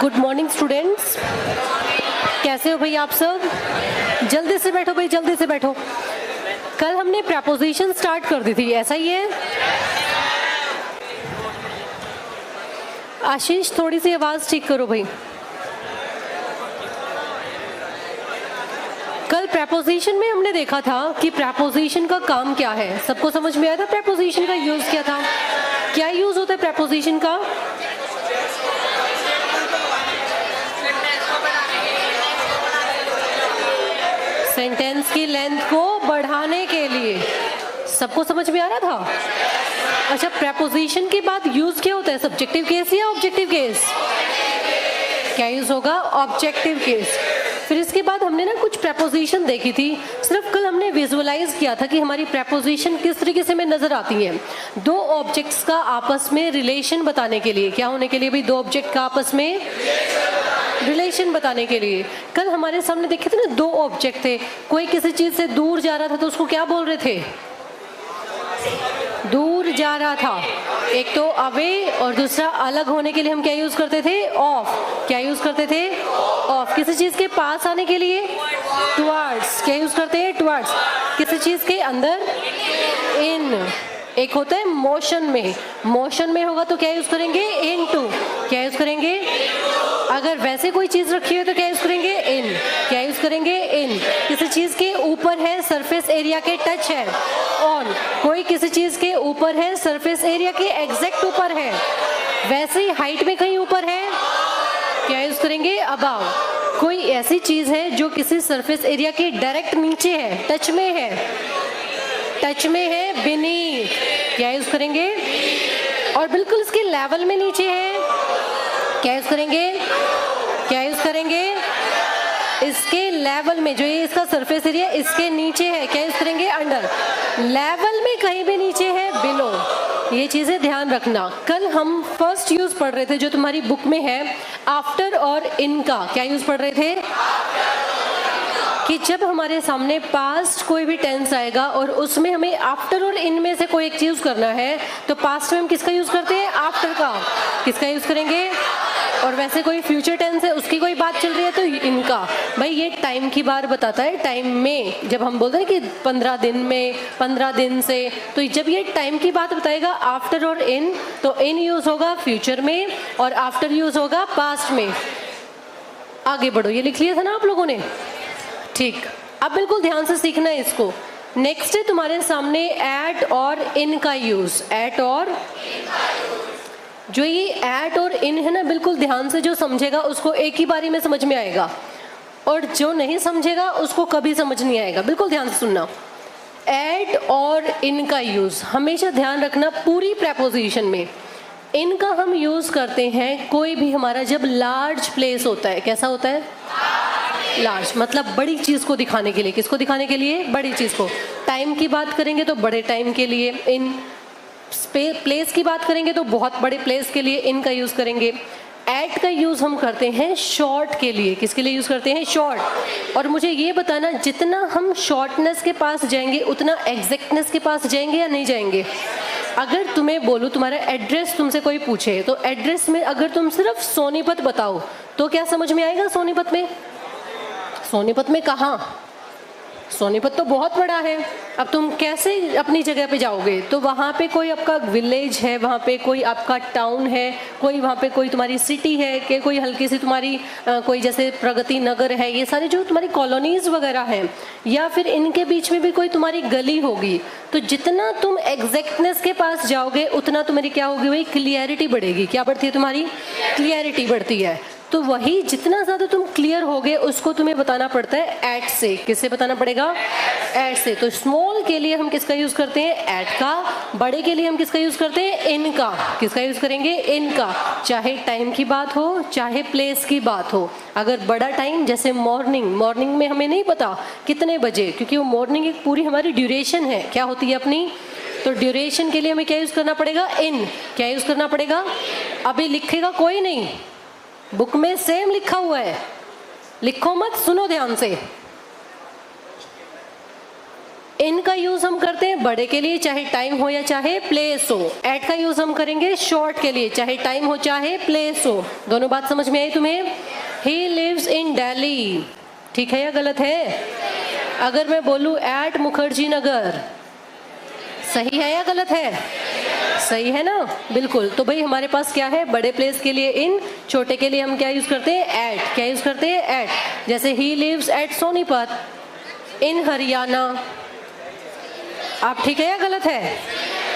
Good morning students, कैसे हो भाई आप सब? जल्दी से बैठो भाई, जल्दी से बैठो। कल हमने प्रपोजिशन स्टार्ट कर दी थी, ऐसा ही है? आशीष थोड़ी सी आवाज ठीक करो भाई। कल प्रपोजिशन में हमने देखा था कि प्रपोजिशन का काम क्या है। सबको समझ में आया था प्रपोजिशन का यूज क्या था? क्या यूज होता है प्रपोजिशन का? सेंटेंस की लेंथ को बढ़ाने के लिए। सबको समझ में आ रहा था? अच्छा, प्रपोजिशन के बाद यूज क्या होता है? सब्जेक्टिव केस या ऑब्जेक्टिव केस? क्या यूज होगा? Objective case. फिर इसके बाद हमने ना कुछ प्रपोजिशन देखी थी। सिर्फ कल हमने विजुअलाइज किया था कि हमारी प्रपोजिशन किस तरीके से हमें नजर आती हैं। दो ऑब्जेक्ट्स का आपस में रिलेशन बताने के लिए। क्या होने के लिए भाई? दो ऑब्जेक्ट का आपस में रिलेशन बताने के लिए। कल हमारे सामने देखे थे ना, दो ऑब्जेक्ट थे। कोई किसी चीज से दूर जा रहा था तो उसको क्या बोल रहे थे? दूर जा रहा था। एक तो अवे और दूसरा अलग होने के लिए हम क्या यूज करते थे? ऑफ। क्या यूज करते थे? ऑफ। किसी चीज के पास आने के लिए टुवर्ड्स। क्या यूज करते हैं? टुवर्ड्स। किसी चीज के अंदर इन। एक होता है मोशन में। मोशन में होगा तो क्या यूज करेंगे? इनटू। क्या यूज करेंगे? अगर वैसे कोई चीज रखी हो तो क्या यूज करेंगे? इन। क्या यूज करेंगे? इन। किसी चीज के ऊपर है, सरफेस एरिया के टच है, ऑन। कोई किसी चीज के ऊपर है, सरफेस एरिया के एग्जैक्ट ऊपर है, वैसे ही हाइट में कहीं ऊपर है, क्या यूज करेंगे? अबाव। कोई ऐसी चीज है जो किसी सरफेस एरिया के डायरेक्ट नीचे है, टच में है, टच में है, बीनीथ। क्या यूज करेंगे? और बिल्कुल इसके लेवल में नीचे है, क्या यूज करेंगे? क्या यूज करेंगे? इसके लेवल में, जो ये इसका सरफेस एरिया इसके नीचे है, क्या यूज करेंगे? अंडर। लेवल में कहीं भी नीचे है, बिलो। ये चीजें ध्यान रखना। कल हम फर्स्ट यूज पढ़ रहे थे जो तुम्हारी बुक में है, आफ्टर और इन का। क्या यूज पढ़ रहे थे? कि जब हमारे सामने पास्ट कोई भी टेंस आएगा और उसमें हमें आफ्टर और इन में से कोई एक चीज करना है, तो पास्ट में हम किसका यूज करते हैं? आफ्टर का। किसका यूज करेंगे? और वैसे कोई फ्यूचर टेंस है, उसकी कोई बात चल रही है तो इनका। भाई ये टाइम की बात बताता है। टाइम में जब हम बोलते हैं कि 15 दिन में, 15 दिन से, तो जब ये टाइम की बात बताएगा आफ्टर और इन, तो इन यूज होगा फ्यूचर में और आफ्टर यूज होगा पास्ट में। आगे बढ़ो, ये लिख लिया था ना आप लोगों ने? ठीक, अब बिल्कुल ध्यान से सीखना है इसको। नेक्स्ट है तुम्हारे सामने एट और इन का यूज। एट और जो ये एट और इन है ना, बिल्कुल ध्यान से जो समझेगा उसको एक ही बारी में समझ में आएगा, और जो नहीं समझेगा उसको कभी समझ नहीं आएगा। बिल्कुल ध्यान से सुनना। एट और इन का यूज हमेशा ध्यान रखना पूरी प्रपोजिशन में। इन का हम यूज करते हैं कोई भी हमारा जब लार्ज प्लेस होता है। कैसा होता है? लार्ज, मतलब बड़ी चीज को दिखाने के लिए। किसको दिखाने के लिए? बड़ी चीज को। टाइम की बात करेंगे तो बड़े टाइम के लिए इन। प्लेस की बात करेंगे तो बहुत बड़े प्लेस के लिए इन का यूज करेंगे। एट का यूज हम करते हैं शॉर्ट के लिए। किसके लिए यूज करते हैं? शॉर्ट। और मुझे ये बताना, जितना हम शॉर्टनेस के पास जाएंगे उतना एग्जैक्टनेस के पास जाएंगे या नहीं जाएंगे? अगर तुम्हें बोलूं तुम्हारा एड्रेस तुमसे कोई पूछे, तो एड्रेस में अगर तुम सिर्फ सोनीपत बताओ तो क्या समझ में आएगा? सोनीपत में? सोनीपत में कहाँ? सोनीपत तो बहुत बड़ा है। अब तुम कैसे अपनी जगह पे जाओगे? तो वहाँ पे कोई आपका विलेज है, वहाँ पे कोई आपका टाउन है, कोई वहाँ पे कोई तुम्हारी सिटी है, कि कोई हल्की सी तुम्हारी कोई जैसे प्रगति नगर है, ये सारे जो तुम्हारी कॉलोनीज वगैरह हैं, या फिर इनके बीच में भी कोई तुम्हारी गली होगी। तो जितना तुम एग्जैक्टनेस के पास जाओगे उतना तुम्हारी क्या होगी भाई? क्लियरिटी बढ़ेगी। क्या बढ़ती है तुम्हारी? क्लियरिटी बढ़ती है। तो वही जितना ज़्यादा तुम क्लियर होगे उसको तुम्हें बताना पड़ता है एट से। किससे बताना पड़ेगा? एट से। तो स्मॉल के लिए हम किसका यूज करते हैं? एट का। बड़े के लिए हम किसका यूज करते हैं? इन का। किसका यूज करेंगे? इन का। चाहे टाइम की बात हो, चाहे प्लेस की बात हो। अगर बड़ा टाइम जैसे मॉर्निंग, मॉर्निंग में हमें नहीं पता कितने बजे, क्योंकि वो मॉर्निंग एक पूरी हमारी ड्यूरेशन है। क्या होती है अपनी? तो ड्यूरेशन के लिए हमें क्या यूज करना पड़ेगा? इन। क्या यूज करना पड़ेगा? अभी लिखेगा कोई नहीं, बुक में सेम लिखा हुआ है, लिखो मत, सुनो ध्यान से। इन का यूज हम करते हैं बड़े के लिए, चाहे टाइम हो या चाहे प्लेस हो। एट का यूज हम करेंगे शॉर्ट के लिए, चाहे टाइम हो चाहे प्लेस हो। दोनों बात समझ में आई तुम्हें? ही लिव्स इन दिल्ली, ठीक है या गलत है? अगर मैं बोलूं एट मुखर्जी नगर, सही है या गलत है? सही है ना, बिल्कुल। तो भाई हमारे पास क्या है, बड़े प्लेस के लिए इन, छोटे के लिए हम क्या यूज करते हैं? एट। क्या यूज करते हैं? एट। जैसे ही लिव्स एट सोनीपत इन हरियाणा। आप ठीक है या गलत है?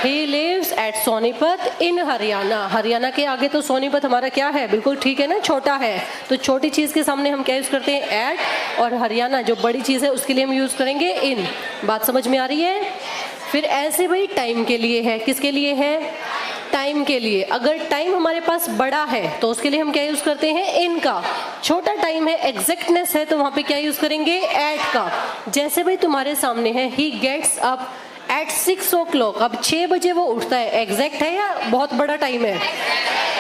ही लिव्स एट सोनीपत इन हरियाणा। हरियाणा के आगे तो सोनीपत हमारा क्या है, बिल्कुल ठीक है ना, छोटा है। तो छोटी चीज के सामने हम क्या यूज करते हैं? एट। और हरियाणा जो बड़ी चीज है उसके लिए हम यूज करेंगे इन। बात समझ में आ रही है? फिर ऐसे भाई टाइम के लिए है, किसके लिए है? टाइम के लिए। अगर टाइम हमारे पास बड़ा है तो उसके लिए हम क्या यूज करते हैं? इन का। छोटा टाइम है, एग्जैक्टनेस है, तो वहां पे क्या यूज करेंगे? एट का। जैसे भाई तुम्हारे सामने है ही गेट्स अप एट 6 o'clock, अब 6 बजे वो उठता है, एग्जैक्ट है या बहुत बड़ा टाइम है?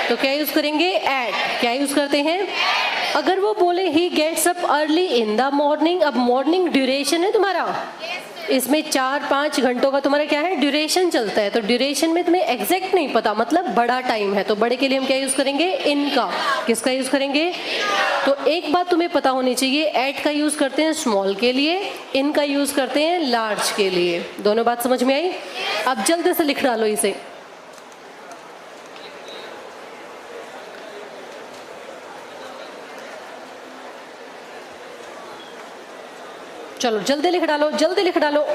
तो क्या यूज करेंगे? एट। क्या यूज करते हैं? अगर वो बोले he gets up early in the morning, अब मॉर्निंग ड्यूरेशन है तुम्हारा, इसमें 4-5 घंटों का तुम्हारा क्या है? ड्यूरेशन चलता है। तो ड्यूरेशन में तुम्हें एग्जैक्ट नहीं पता, मतलब बड़ा टाइम है, तो बड़े के लिए हम क्या यूज करेंगे? इन का। किसका यूज करेंगे? तो एक बात तुम्हें पता होनी चाहिए, एट का यूज करते हैं स्मॉल के लिए, इन का यूज करते हैं लार्ज के लिए। दोनों बात समझ में आई? अब जल्दी से लिख डालो इसे। चलो जल्दी लिख डालो, जल्दी लिख डालो।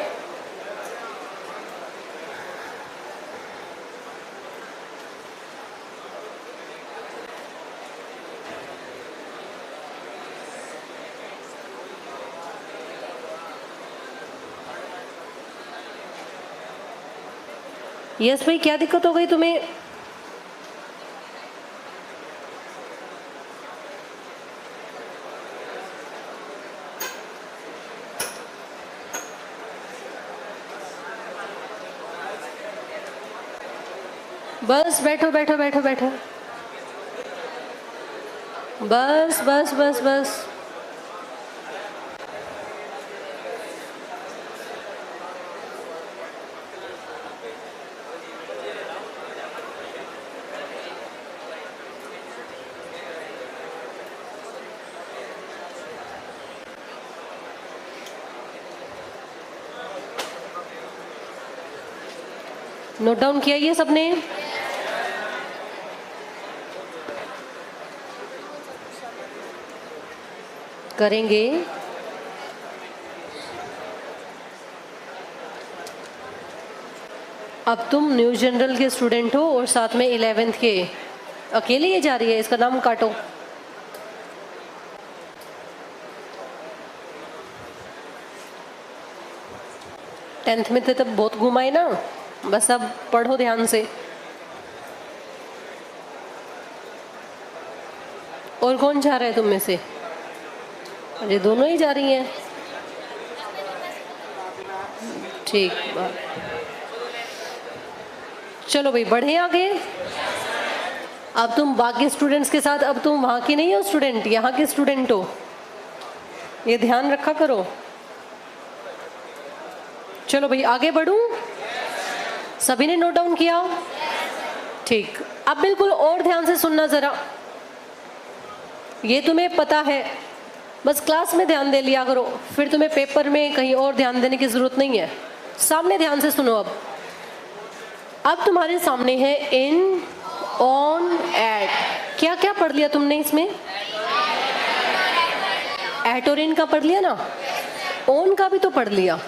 यस भाई, क्या दिक्कत हो गई तुम्हें? बस बैठो बैठो बैठो बैठो, बस बस बस बस। नोट डाउन किया ये सबने? करेंगे। अब तुम न्यू जनरल के स्टूडेंट हो और साथ में 11th के, अकेले ये जा रही है, इसका नाम काटो। टेंथ में थे तब बहुत घुमाए ना, बस अब पढ़ो ध्यान से। और कौन जा रहा है तुम में से? अरे दोनों ही जा रही हैं, ठीक बात। चलो भाई बढ़े आगे। अब तुम बाकी स्टूडेंट्स के साथ, अब तुम वहां की नहीं हो स्टूडेंट, यहाँ के स्टूडेंट हो, ये ध्यान रखा करो। चलो भाई आगे बढ़ूं? सभी ने नोट डाउन किया? ठीक। अब बिल्कुल और ध्यान से सुनना जरा, ये तुम्हें पता है, बस क्लास में ध्यान दे लिया करो, फिर तुम्हें पेपर में कहीं और ध्यान देने की जरूरत नहीं है। सामने ध्यान से सुनो। अब तुम्हारे सामने है इन, ऑन, एट। क्या क्या पढ़ लिया तुमने इसमें? एट और इन का पढ़ लिया ना, ऑन का भी तो पढ़ लिया,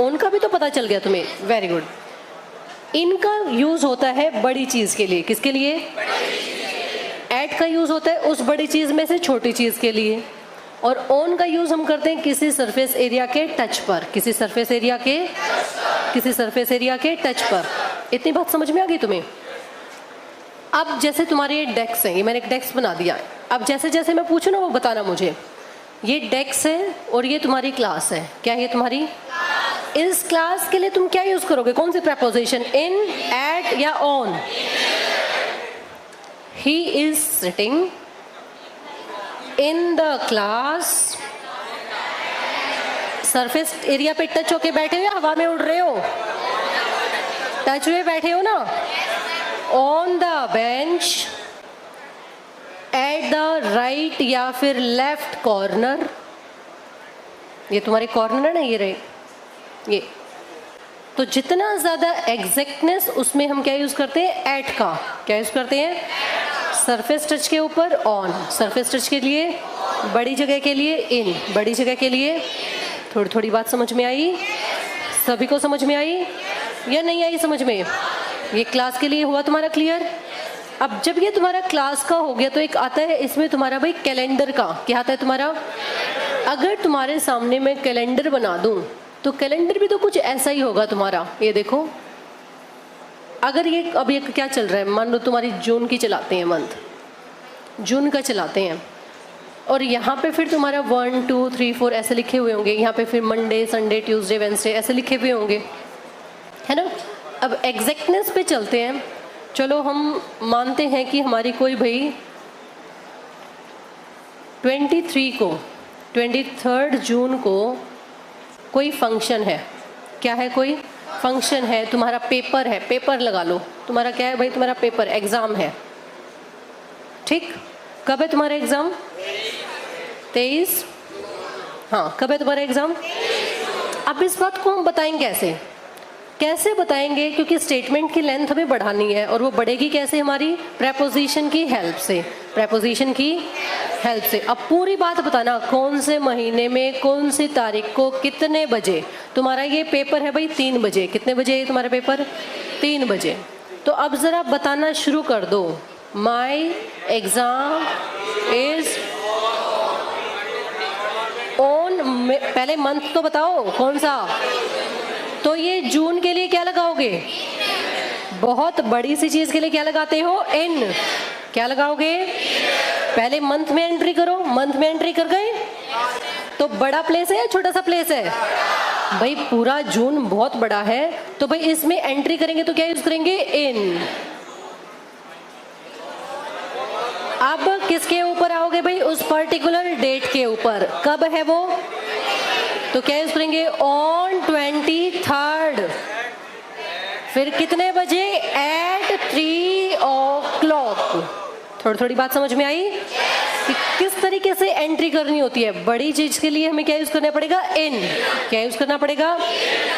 ऑन का भी तो पता चल गया तुम्हें, वेरी गुड। इनका यूज होता है बड़ी चीज के लिए, किसके लिए? एट का यूज होता है उस बड़ी चीज में से छोटी चीज के लिए, और ऑन का यूज हम करते हैं किसी सरफेस एरिया के टच पर, किसी सरफेस एरिया के, किसी सरफेस एरिया के टच पर। इतनी बात समझ में आ गई तुम्हें? अब जैसे तुम्हारे ये डेस्क हैं, ये मैंने एक डेस्क बना दिया है, अब जैसे जैसे मैं पूछूं ना वो बताना मुझे। ये डेस्क है और ये तुम्हारी क्लास है, क्या है तुम्हारी? इस क्लास के लिए तुम क्या यूज करोगे, कौन सी प्रेपोजिशन? इन, एट या on? He is sitting in the class, surface area पे टच होके बैठे हो या हवा में उड़ रहे हो? टच हुए बैठे हो ना? On the bench, at the right या फिर लेफ्ट कॉर्नर, ये तुम्हारे कॉर्नर है ना, ये रहे ये। तो जितना ज्यादा एग्जैक्टनेस उसमें हम क्या यूज करते हैं? एट का। क्या यूज करते हैं? सरफेस टच के ऊपर ऑन, सरफेस टच के लिए, बड़ी जगह के लिए इन, बड़ी जगह के लिए। थोड़ी थोड़ी बात समझ में आई? सभी को समझ में आई या नहीं आई समझ में? ये क्लास के लिए हुआ तुम्हारा क्लियर? अब जब ये तुम्हारा क्लास का हो गया तो एक आता है इसमें तुम्हारा भाई कैलेंडर का। क्या आता है तुम्हारा? अगर तुम्हारे सामने मैं कैलेंडर बना दूं तो कैलेंडर भी तो कुछ ऐसा ही होगा तुम्हारा। ये देखो, अगर ये अब ये क्या चल रहा है, मान लो तुम्हारी जून की चलाते हैं, मंथ जून का चलाते हैं, और यहाँ पे फिर तुम्हारा 1 2 3 4 ऐसे लिखे हुए होंगे। यहाँ पे फिर मंडे, संडे, ट्यूसडे, वेंसडे ऐसे लिखे हुए होंगे, है ना। अब एग्जैक्टनेस पे चलते हैं। चलो हम मानते हैं कि हमारी कोई भाई 23 जून को कोई फंक्शन है। क्या है? कोई फंक्शन है, तुम्हारा पेपर है, पेपर लगा लो। तुम्हारा क्या है भाई? तुम्हारा पेपर, एग्जाम है, ठीक। कब है तुम्हारा एग्जाम? 23। हाँ, कब है तुम्हारा एग्जाम? अब इस बात को हम बताएंगे कैसे? कैसे बताएंगे? क्योंकि स्टेटमेंट की लेंथ हमें बढ़ानी है, और वो बढ़ेगी कैसे? हमारी प्रेपोजिशन की हेल्प से, प्रेपोजिशन की हेल्प से। अब पूरी बात बताना, कौन से महीने में, कौन सी तारीख को, कितने बजे तुम्हारा ये पेपर है भाई? 3 बजे। कितने बजे है तुम्हारा पेपर? 3 बजे। तो अब जरा बताना शुरू कर दो। माई एग्जाम इज ऑन, पहले मंथ तो बताओ कौन सा। तो ये जून के लिए क्या लगाओगे? बहुत बड़ी सी चीज के लिए क्या लगाते हो? इन। क्या लगाओगे? पहले मंथ में एंट्री करो। मंथ में एंट्री कर गए तो बड़ा प्लेस है या छोटा सा प्लेस है? भाई पूरा जून बहुत बड़ा है, तो भाई इसमें एंट्री करेंगे तो क्या यूज करेंगे? इन। अब किसके ऊपर आओगे भाई? उस पर्टिकुलर डेट के ऊपर। कब है वो? तो क्या यूज करेंगे? On 23rd। फिर कितने बजे? Eight 3 o'clock। थोड़ी थोड़ी बात समझ में आई कि किस तरीके से एंट्री करनी होती है। बड़ी चीज के लिए हमें क्या यूज करना पड़ेगा? इन। क्या यूज करना पड़ेगा?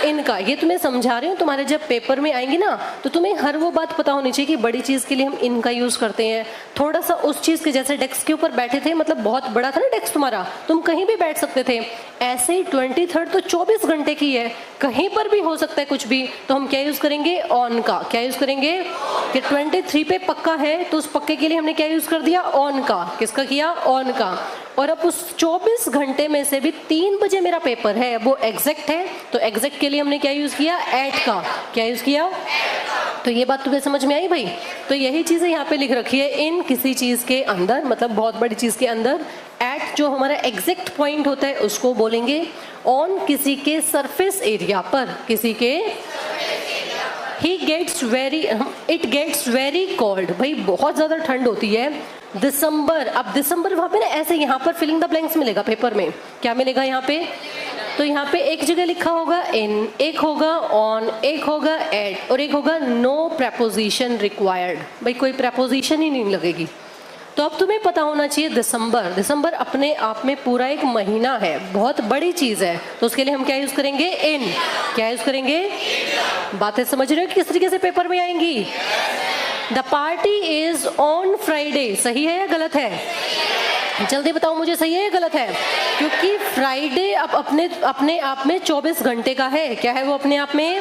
इन का। ये तुम्हें समझा रही हूँ, तुम्हारे जब पेपर में आएंगी ना तो तुम्हें हर वो बात पता होनी चाहिए कि बड़ी चीज के लिए हम इन का यूज करते हैं। थोड़ा सा उस चीज के, जैसे डेस्क के ऊपर बैठे थे, मतलब बहुत बड़ा था ना डेस्क तुम्हारा, तुम कहीं भी बैठ सकते थे। ऐसे ही 23rd तो 24 घंटे की है, कहीं पर भी हो सकता है कुछ भी, तो हम क्या यूज करेंगे? ऑन का। क्या यूज करेंगे? कि 23 पे पक्का है तो उस पक्के के लिए हमने क्या यूज कर दिया? ऑन का। किसका किया? ऑन का। और अब उस 24 घंटे में से भी 3 बजे मेरा पेपर है, वो एग्जैक्ट है, तो एग्जैक्ट के लिए हमने क्या यूज किया? एट का। क्या यूज किया? तो ये बात तुम्हें समझ में आई भाई? तो यही चीजें यहाँ पे लिख रखी है। इन किसी चीज के अंदर, मतलब बहुत बड़ी चीज के अंदर। एट जो हमारा एग्जैक्ट पॉइंट होता है उसको बोलेंगे। ऑन किसी के सरफेस एरिया पर, किसी के it gets very cold। भाई बहुत ज्यादा ठंड होती है। दिसंबर, अब दिसंबर वहां पे ना ऐसे यहाँ पर फिलिंग द ब्लैंक्स मिलेगा पेपर में। क्या मिलेगा यहाँ पे? तो यहाँ पे एक जगह लिखा होगा इन, एक होगा ऑन, एक होगा एट, और एक होगा नो प्रेपोजिशन रिक्वायर्ड। भाई कोई प्रेपोजिशन ही नहीं लगेगी। तो अब तुम्हें पता होना चाहिए दिसंबर। दिसंबर अपने आप में पूरा एक महीना है, बहुत बड़ी चीज है, तो उसके लिए हम क्या यूज करेंगे? इन। क्या यूज करेंगे? बातें समझ रहे हो किस तरीके से पेपर में आएंगी? The party is on Friday. सही है या गलत है? जल्दी बताओ मुझे, सही है या गलत है? क्योंकि फ्राइडे अब अपने आप में 24 घंटे का है। क्या है वो अपने आप में?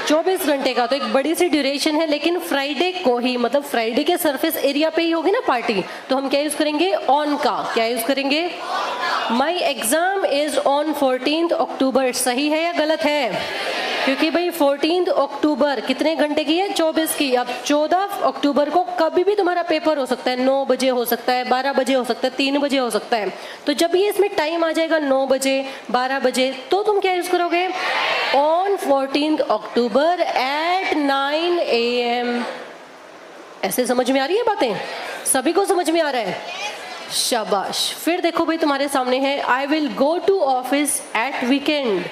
24 घंटे का, तो एक बड़ी सी ड्यूरेशन है। लेकिन फ्राइडे को ही, मतलब फ्राइडे के सरफेस एरिया पे ही होगी ना पार्टी, तो हम क्या यूज करेंगे? ऑन का। क्या यूज करेंगे? My exam is on 14th October। सही है या गलत है? क्योंकि भाई 14 अक्टूबर कितने घंटे की है? 24 की। अब 14 अक्टूबर को कभी भी तुम्हारा पेपर हो सकता है। 9 बजे हो सकता है, 12 बजे हो सकता है, 3 बजे हो सकता है। तो जब ये इसमें टाइम आ जाएगा 9 बजे, 12 बजे, तो तुम क्या यूज करोगे? On 14 October at 9 AM। ऐसे समझ में आ रही है बातें? सभी को समझ में आ रहा है? शाबाश। फिर देखो भाई तुम्हारे सामने है I will go to office at weekend.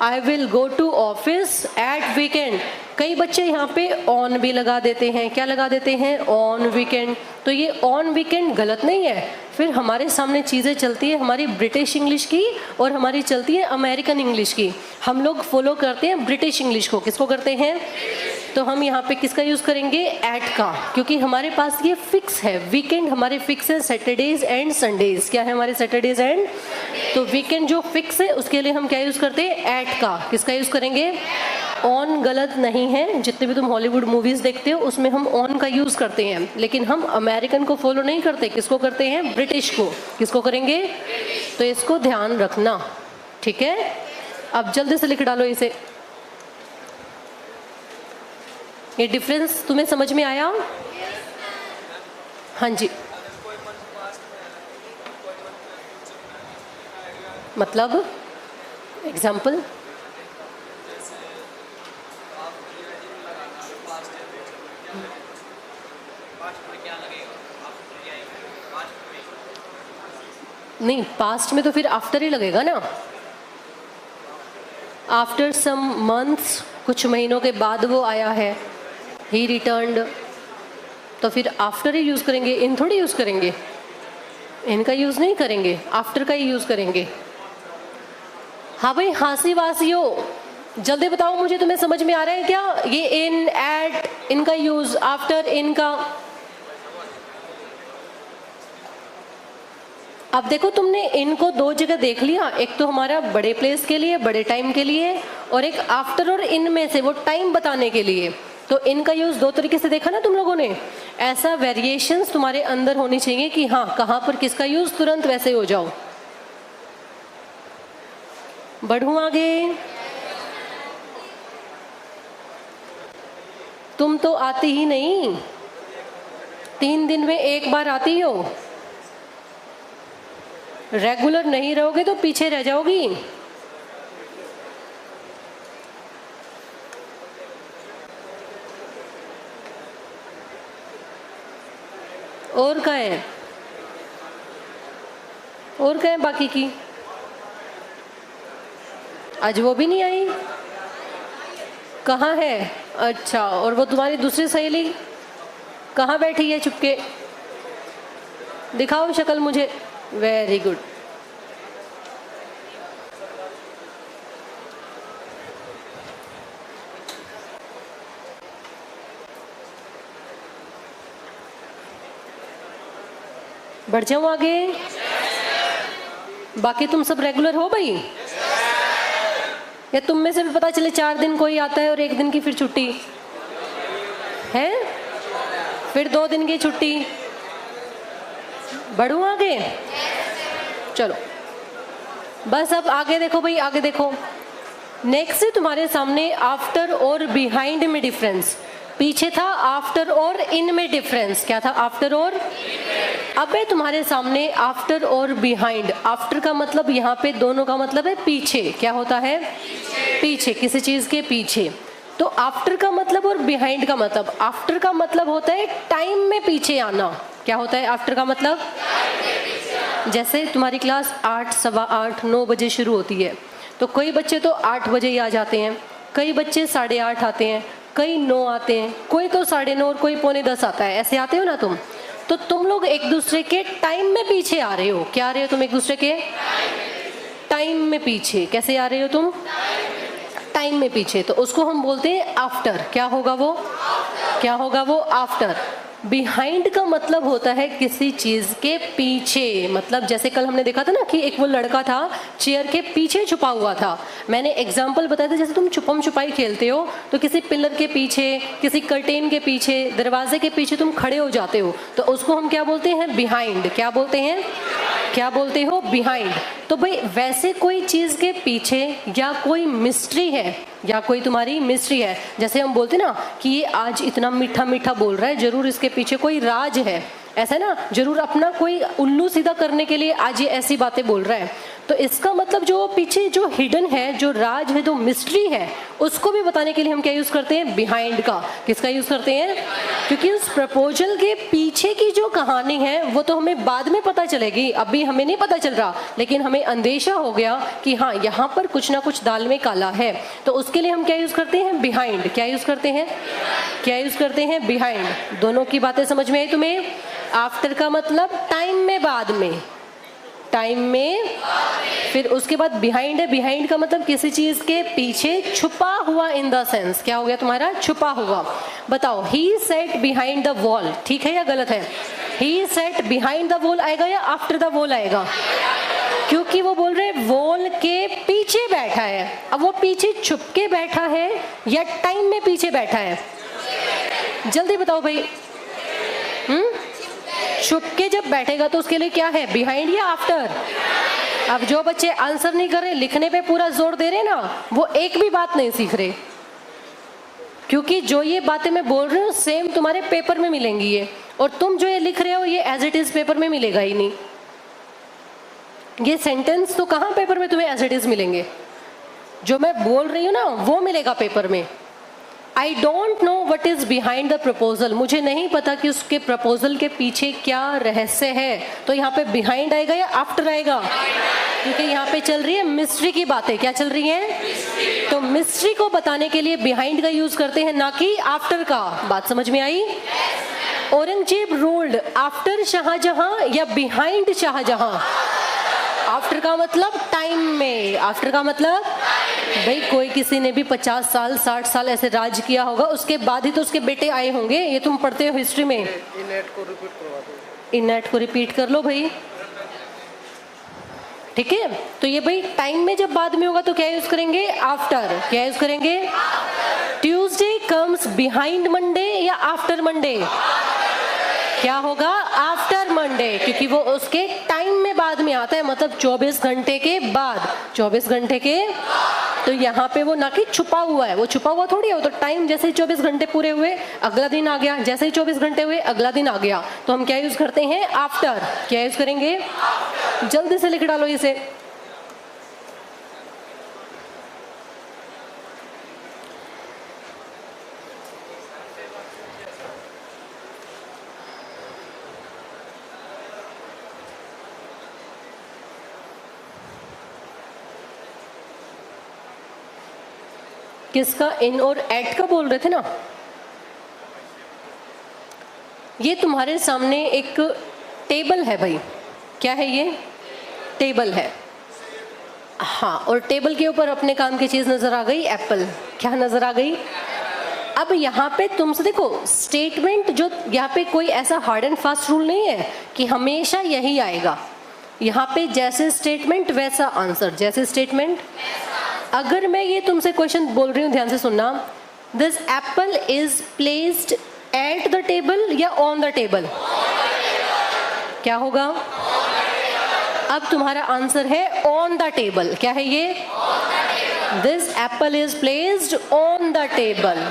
I will go to office at weekend. कई बच्चे यहाँ पे ऑन भी लगा देते हैं। क्या लगा देते हैं? On weekend. तो ये ऑन वीकेंड गलत नहीं है। फिर हमारे सामने चीज़ें चलती है हमारी ब्रिटिश इंग्लिश की और हमारी चलती है अमेरिकन इंग्लिश की। हम लोग फॉलो करते हैं ब्रिटिश इंग्लिश को। किसको करते हैं? तो हम यहाँ पे किसका यूज़ करेंगे? एट का, क्योंकि हमारे पास ये फिक्स है। वीकेंड हमारे फिक्स है सैटरडेज एंड संडेज। क्या है हमारे? Saturdays and. तो वीकेंड जो फिक्स है उसके लिए हम क्या यूज़ करते हैं? एट का। किसका यूज़ करेंगे? ऑन गलत नहीं है। जितने भी तुम हॉलीवुड मूवीज़ देखते हो उसमें हम ऑन का यूज़ करते हैं, लेकिन हम अमेरिकन को फॉलो नहीं करते। किसको करते हैं? ब्रिटिश को। किसको करेंगे? तो इसको ध्यान रखना, ठीक है। अब जल्दी से लिख डालो इसे। ये डिफरेंस तुम्हें समझ में आया? हाँ जी। मतलब एग्जाम्पल? नहीं, पास्ट में तो फिर आफ्टर ही लगेगा ना। आफ्टर सम मंथ्स, कुछ महीनों के बाद वो आया है। ही रिटर्न्ड, तो फिर आफ्टर ही यूज़ करेंगे, इन थोड़ी यूज़ करेंगे। इनका यूज़ नहीं करेंगे, आफ्टर का ही यूज़ करेंगे। हाँ भाई, हंसी वासी हो, जल्दी बताओ मुझे, तुम्हें समझ में आ रहा है क्या? ये इन, एट, इनका यूज़, आफ्टर, इनका। अब देखो, तुमने इनको दो जगह देख लिया। एक तो हमारा बड़े प्लेस के लिए, बड़े टाइम के लिए, और एक आफ्टर और इन में से वो टाइम बताने के लिए। तो इनका यूज़ दो तरीके से देखा ना तुम लोगों ने। ऐसा वेरिएशंस तुम्हारे अंदर होनी चाहिए कि हाँ, कहाँ पर किसका यूज़, तुरंत वैसे हो जाओ। बढ़ूं आगे? तुम तो आती ही नहीं, 3 दिन में एक बार आती हो। रेगुलर नहीं रहोगे तो पीछे रह जाओगी। और कहाँ है? और कहाँ है बाकी की? आज वो भी नहीं आई? कहाँ है? अच्छा, और वो तुम्हारी दूसरी सहेली कहाँ बैठी है चुपके? दिखाओ शक्ल मुझे। Very good. बढ़ जाऊं आगे? बाकी तुम सब रेगुलर हो भाई? या तुम में से भी पता चले 4 दिन कोई आता है और 1 दिन की फिर छुट्टी है, फिर 2 दिन की छुट्टी। बढ़ूं आगे? चलो बस अब आगे देखो भाई, आगे देखो। नेक्स्ट है तुम्हारे सामने आफ्टर और बिहाइंड में डिफरेंस। पीछे था आफ्टर और इन में डिफरेंस। क्या था? आफ्टर और। अब है तुम्हारे सामने आफ्टर और बिहाइंड। आफ्टर का मतलब यहाँ पे दोनों का मतलब है पीछे। क्या होता है? पीछे, किसी चीज के पीछे। तो आफ्टर का मतलब और बिहाइंड का मतलब, आफ्टर का मतलब होता है टाइम में पीछे आना। क्या होता है आफ्टर का मतलब? जैसे तुम्हारी क्लास 8, सवा 8, 9 बजे शुरू होती है, तो कई बच्चे तो 8 बजे ही आ जाते हैं, कई बच्चे 8:30 आते हैं, कई 9 आते हैं, कोई तो 9:30 और कोई 9:45 आता है। ऐसे आते हो ना तुम। तो तुम लोग एक दूसरे के टाइम में पीछे आ रहे हो। क्या आ रहे हो तुम? एक दूसरे के टाइम में पीछे। कैसे आ रहे हो तुम? टाइम में पीछे। तो उसको हम बोलते हैं आफ्टर। क्या होगा वो? क्या होगा वो? आफ्टर। बिहाइंड का मतलब होता है किसी चीज के पीछे। मतलब जैसे कल हमने देखा था ना कि एक वो लड़का था चेयर के पीछे छुपा हुआ था। मैंने एग्जाम्पल बताया था, जैसे तुम छुपम छुपाई खेलते हो तो किसी पिलर के पीछे, किसी कर्टेन के पीछे, दरवाजे के पीछे तुम खड़े हो जाते हो, तो उसको हम क्या बोलते हैं? बिहाइंड। क्या बोलते हैं? क्या बोलते हो? बिहाइंड। तो भाई वैसे कोई चीज के पीछे या कोई मिस्ट्री है, या कोई तुम्हारी मिस्ट्री है। जैसे हम बोलते ना कि ये आज इतना मीठा मीठा बोल रहा है, जरूर इसके पीछे कोई राज है। ऐसा ना, जरूर अपना कोई उल्लू सीधा करने के लिए आज ये ऐसी बातें बोल रहा है। तो इसका मतलब जो पीछे जो हिडन है, जो राज है, जो मिस्ट्री है, उसको भी बताने के लिए हम क्या यूज करते हैं? बिहाइंड का। किसका यूज करते हैं? क्योंकि उस प्रपोजल के पीछे की जो कहानी है वो तो हमें बाद में पता चलेगी, अभी हमें नहीं पता चल रहा, लेकिन हमें अंदेशा हो गया कि हाँ यहाँ पर कुछ ना कुछ दाल में काला है, तो उसके लिए हम क्या यूज करते हैं? बिहाइंड। क्या यूज करते हैं? क्या यूज करते हैं? बिहाइंड। दोनों की बातें समझ में आई तुम्हें? आफ्टर का मतलब टाइम में, बाद में, टाइम में, फिर उसके बाद बिहाइंड है। बिहाइंड का मतलब किसी चीज के पीछे, छुपा हुआ इन द सेंस। क्या हो गया तुम्हारा? छुपा हुआ। बताओ, ही सेट बिहाइंड द वॉल, ठीक है या गलत है? ही सेट बिहाइंड द वॉल आएगा या आफ्टर द वॉल आएगा? क्योंकि वो बोल रहे वॉल के पीछे बैठा है। अब वो पीछे छुप के बैठा है या टाइम में पीछे बैठा है? जल्दी बताओ भाई। छुप के जब बैठेगा तो उसके लिए क्या है? बिहाइंड या आफ्टर? अब जो बच्चे आंसर नहीं कर रहे, लिखने पे पूरा जोर दे रहे ना, वो एक भी बात नहीं सीख रहे, क्योंकि जो ये बातें मैं बोल रही हूँ सेम तुम्हारे पेपर में मिलेंगी ये, और तुम जो ये लिख रहे हो ये एज इट इज पेपर में मिलेगा ही नहीं। ये सेंटेंस तो कहाँ पेपर में तुम्हें एज इट इज मिलेंगे? जो मैं बोल रही हूँ ना वो मिलेगा पेपर में। I don't know what is behind the proposal, मुझे नहीं पता कि उसके प्रपोजल के पीछे क्या रहस्य है। तो यहाँ पे बिहाइंड आएगा या आफ्टर आएगा? क्योंकि यहाँ पे चल रही है मिस्ट्री की बातें। क्या चल रही है? तो मिस्ट्री को बताने के लिए बिहाइंड का यूज करते हैं, ना कि आफ्टर का। बात समझ में आई? औरंगजेब रूल्ड आफ्टर शाहजहां या बिहाइंड शाहजहां? आफ्टर का मतलब टाइम में। आफ्टर का मतलब भाई कोई किसी ने भी 50 साल 60 साल ऐसे राज किया होगा, उसके बाद ही तो उसके बेटे आए होंगे। ये तुम पढ़ते हो हिस्ट्री में। इनएट को रिपीट करवा दो। इनएट को रिपीट कर लो भाई, ठीक है? तो ये भाई टाइम में जब बाद में होगा तो क्या यूज करेंगे? आफ्टर। क्या यूज करेंगे? ट्यूसडे कम्स बिहाइंड मंडे या आफ्टर मंडे? क्या होगा? आफ्टर मंडे, क्योंकि वो उसके टाइम में बाद में आता है, मतलब 24 घंटे के बाद। 24 घंटे के, तो यहाँ पे वो ना कि छुपा हुआ है, वो छुपा हुआ थोड़ी है, वो तो टाइम जैसे ही 24 घंटे पूरे हुए अगला दिन आ गया, जैसे ही 24 घंटे हुए अगला दिन आ गया, तो हम क्या यूज करते हैं? आफ्टर। क्या यूज करेंगे? जल्दी से लिख डालो इसे। किसका? इन और एट का बोल रहे थे ना? ये तुम्हारे सामने एक टेबल है भाई। क्या है ये? टेबल है। हाँ, और टेबल के ऊपर अपने काम की चीज नजर आ गई, एप्पल। क्या नजर आ गई? अब यहाँ पे तुमसे देखो स्टेटमेंट, जो यहाँ पे कोई ऐसा हार्ड एंड फास्ट रूल नहीं है कि हमेशा यही आएगा। यहाँ पे जैसे स्टेटमेंट वैसा आंसर, जैसे स्टेटमेंट। अगर मैं ये तुमसे क्वेश्चन बोल रही हूँ, ध्यान से सुनना, this Apple is placed at the table या ऑन द टेबल? क्या होगा? अब तुम्हारा आंसर है ऑन द टेबल। क्या है ये? This Apple is placed on the table.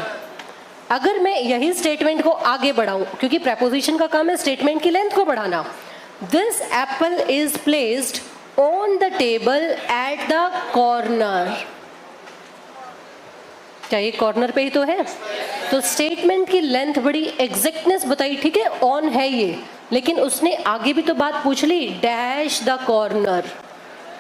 अगर मैं यही स्टेटमेंट को आगे बढ़ाऊं, क्योंकि प्रेपोजिशन का काम है स्टेटमेंट की लेंथ को बढ़ाना, this Apple is placed on the table at the corner. क्या ये कॉर्नर पे ही तो है? तो स्टेटमेंट की लेंथ बड़ी एग्जैक्टनेस बताई, ठीक है, ऑन है ये, लेकिन उसने आगे भी तो बात पूछ ली, डैश द कॉर्नर।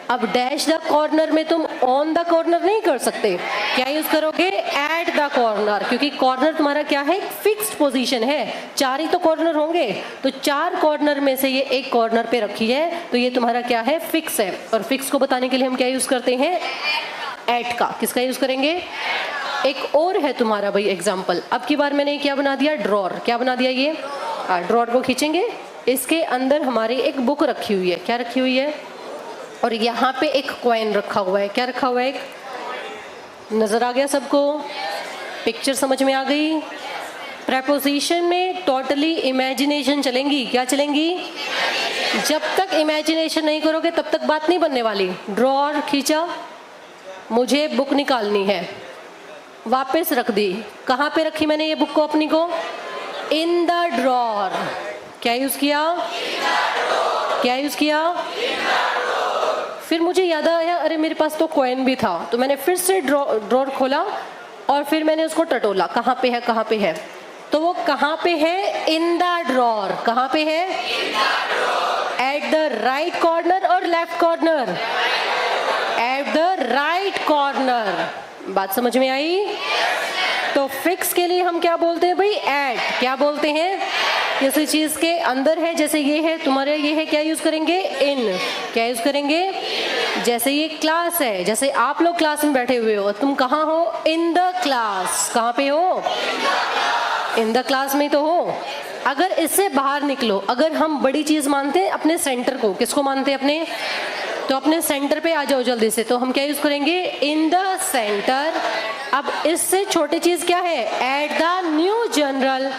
अब डैश द कॉर्नर में तुम ऑन द कॉर्नर नहीं कर सकते, क्या यूज करोगे? एट द कॉर्नर, क्योंकि कॉर्नर तुम्हारा क्या है? फिक्स्ड पोजीशन है, 4 ही तो कॉर्नर होंगे, तो 4 कॉर्नर में से ये एक कॉर्नर पे रखी है, तो ये तुम्हारा क्या है? फिक्स है। और फिक्स को बताने के लिए हम क्या यूज करते हैं? एट का। किसका यूज करेंगे? एक और है तुम्हारा भाई एग्जाम्पल। अब की बार मैंने क्या बना दिया? ड्रॉर। क्या बना दिया? ये ड्रॉर को खींचेंगे, इसके अंदर हमारी एक बुक रखी हुई है। क्या रखी हुई है? और यहाँ पे एक कॉइन रखा हुआ है। क्या रखा हुआ है? एक। नजर आ गया सबको? पिक्चर समझ में आ गई? प्रेपोजिशन में टोटली इमेजिनेशन चलेंगी। क्या चलेंगी? जब तक इमेजिनेशन नहीं करोगे तब तक बात नहीं बनने वाली। ड्रॉर खींचा, मुझे बुक निकालनी है, वापस रख दी। कहाँ पे रखी मैंने ये बुक को अपनी को? In the drawer. क्या यूज किया? क्या यूज किया? फिर मुझे याद आया, अरे मेरे पास तो कॉइन भी था, तो मैंने फिर से ड्रॉर खोला और फिर मैंने उसको टटोला, कहाँ पे है कहाँ पे है, तो वो कहाँ पे है, इन द ड्रॉर। कहाँ पे है, एट द राइट कॉर्नर और left corner, at the right corner. बात समझ में आई? तो फिक्स के लिए हम क्या बोलते हैं भाई, एट। क्या बोलते हैं, किसी चीज के अंदर है, जैसे ये है तुम्हारे, ये है, क्या यूज करेंगे, इन। क्या यूज करेंगे, जैसे ये क्लास है, जैसे आप लोग क्लास में बैठे हुए हो, तुम कहाँ हो, इन द क्लास। कहाँ पे हो, इन द क्लास में तो हो। अगर इससे बाहर निकलो, अगर हम बड़ी चीज मानते हैं अपने सेंटर को, किसको मानते हैं अपने, तो अपने सेंटर पे आ जाओ जल्दी से। तो हम क्या यूज करेंगे, इन द सेंटर। अब इससे छोटी चीज क्या है, एट द न्यू जनरल।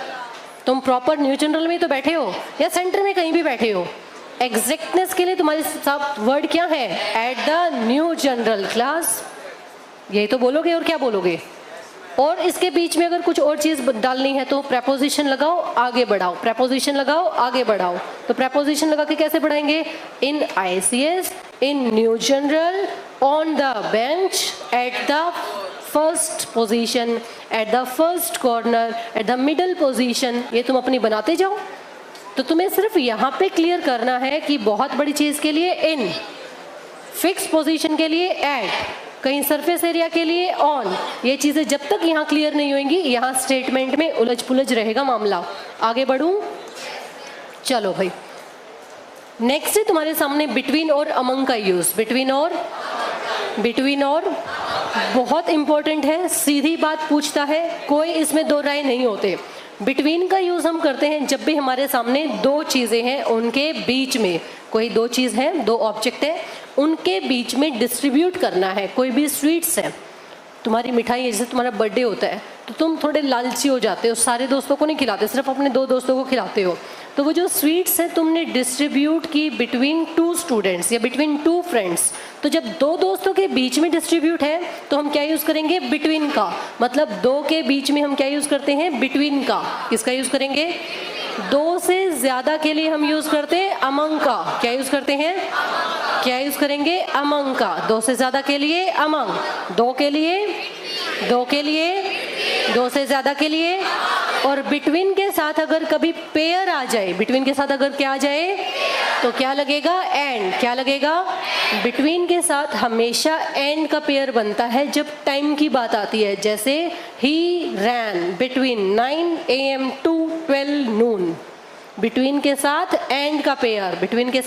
तुम प्रॉपर न्यू जनरल में तो बैठे हो या सेंटर में कहीं भी बैठे हो, एग्जैक्टनेस के लिए तुम्हारे साथ वर्ड क्या है, at the new general class. यही तो बोलोगे, और क्या बोलोगे। और इसके बीच में अगर कुछ और चीज डालनी है तो प्रेपोजिशन लगाओ, आगे बढ़ाओ, प्रेपोजिशन लगाओ, आगे बढ़ाओ। तो प्रेपोजिशन लगा के कैसे बढ़ाएंगे, इन ICS, in new general, on the bench, at the first position, at the first corner, at the middle position. ये तुम अपनी बनाते जाओ। तो तुम्हें सिर्फ यहाँ पे क्लियर करना है कि बहुत बड़ी चीज के लिए इन, फिक्स पोजीशन के लिए एट, कहीं सरफेस एरिया के लिए ऑन। ये चीजें जब तक यहाँ क्लियर नहीं होंगी, यहाँ स्टेटमेंट में उलझ पुलझ रहेगा मामला। आगे बढ़ूं, चलो भाई। नेक्स्ट है तुम्हारे सामने बिटवीन और अमंग का यूज। बिटवीन और बहुत इंपॉर्टेंट है, सीधी बात पूछता है, कोई इसमें दो राय नहीं होते। बिटवीन का यूज हम करते हैं जब भी हमारे सामने दो चीजें हैं, उनके बीच में कोई दो चीज है, दो ऑब्जेक्ट है, उनके बीच में डिस्ट्रीब्यूट करना है। कोई भी स्वीट्स है, तुम्हारी मिठाई है, जैसे तुम्हारा बर्थडे होता है तो तुम थोड़े लालची हो जाते हो, सारे दोस्तों को नहीं खिलाते, सिर्फ अपने दो दोस्तों को खिलाते हो। तो वो जो स्वीट्स है तुमने डिस्ट्रीब्यूट की बिटवीन टू स्टूडेंट्स या बिटवीन टू फ्रेंड्स। तो जब दो दोस्तों के बीच में डिस्ट्रीब्यूट है तो हम क्या यूज करेंगे, बिटवीन का। मतलब दो के बीच में हम क्या यूज करते हैं, बिटवीन का। किसका यूज करेंगे, दो से ज्यादा के लिए हम यूज करते हैं अमंग का। क्या यूज करते हैं, क्या यूज करेंगे, अमंग का। दो से ज्यादा के लिए अमंग, दो के लिए, दो के लिए, दो से ज्यादा के लिए। और बिटवीन के साथ अगर कभी पेयर आ जाए, बिटवीन के साथ अगर क्या आ जाए तो क्या लगेगा, एंड। क्या लगेगा, बिटवीन के साथ हमेशा एंड का पेयर बनता है जब टाइम की बात आती है। जैसे ही rain between 9 AM to 12 noon, between के साथ एंड का पेयर, बिटवीन के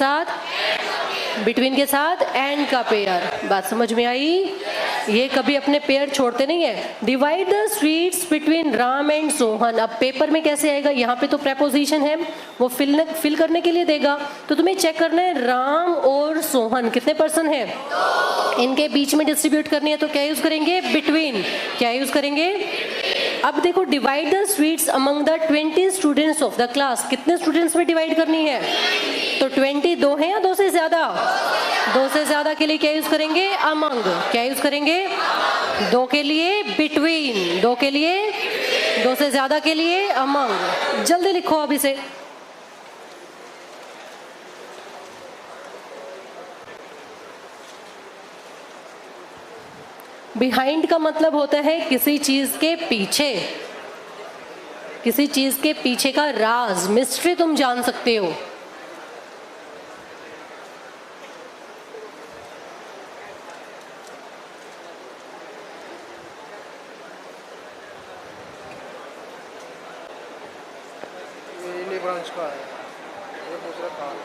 साथ एंड का पेयर। बात समझ में आई? ये कभी अपने पेयर छोड़ते नहीं है। Divide the sweets between Ram and Sohan. अब पेपर में कैसे आएगा, यहाँ पे तो प्रेपोजिशन है, वो फिल करने के लिए देगा। तो तुम्हें चेक करना है राम और सोहन कितने पर्सन है, इनके बीच में डिस्ट्रीब्यूट करनी है। तो क्या यूज करेंगे, बिटवीन। क्या यूज करेंगे, अब देखो, divide the sweets among the 20 students of the class. कितने स्टूडेंट्स में डिवाइड करनी है, तो 20 दो है या दो से ज्यादा, दो से ज्यादा के लिए क्या यूज करेंगे, अमंग। क्या यूज करेंगे, दो के लिए बिटवीन, दो के लिए, दो से ज्यादा के लिए अमंग। जल्दी लिखो अब इसे। बिहाइंड का मतलब होता है किसी चीज के पीछे, किसी चीज के पीछे का राज, मिस्ट्री तुम जान सकते हो। ब्रांच का है, ये दूसरा काम।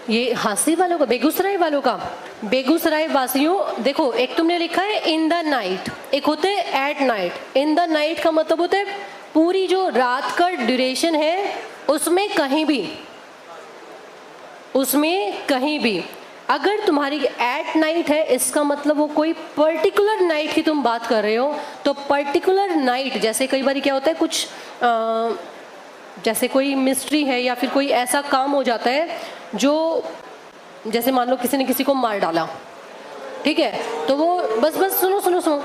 ये हासी वालों का, बेगूसराय वालों का। बेगूसराय वासियों देखो, एक तुमने लिखा है इन द नाइट, एक होते है at night. In the night का मतलब होता है पूरी जो रात का ड्यूरेशन है उसमें कहीं भी, उसमें कहीं भी। अगर तुम्हारी एट नाइट है, इसका मतलब वो कोई पर्टिकुलर नाइट की तुम बात कर रहे हो। तो पर्टिकुलर नाइट, जैसे कई बार क्या होता है, कुछ जैसे कोई मिस्ट्री है या फिर कोई ऐसा काम हो जाता है जो, जैसे मान लो किसी ने किसी को मार डाला, ठीक है, तो वो बस सुनो सुनो सुनो,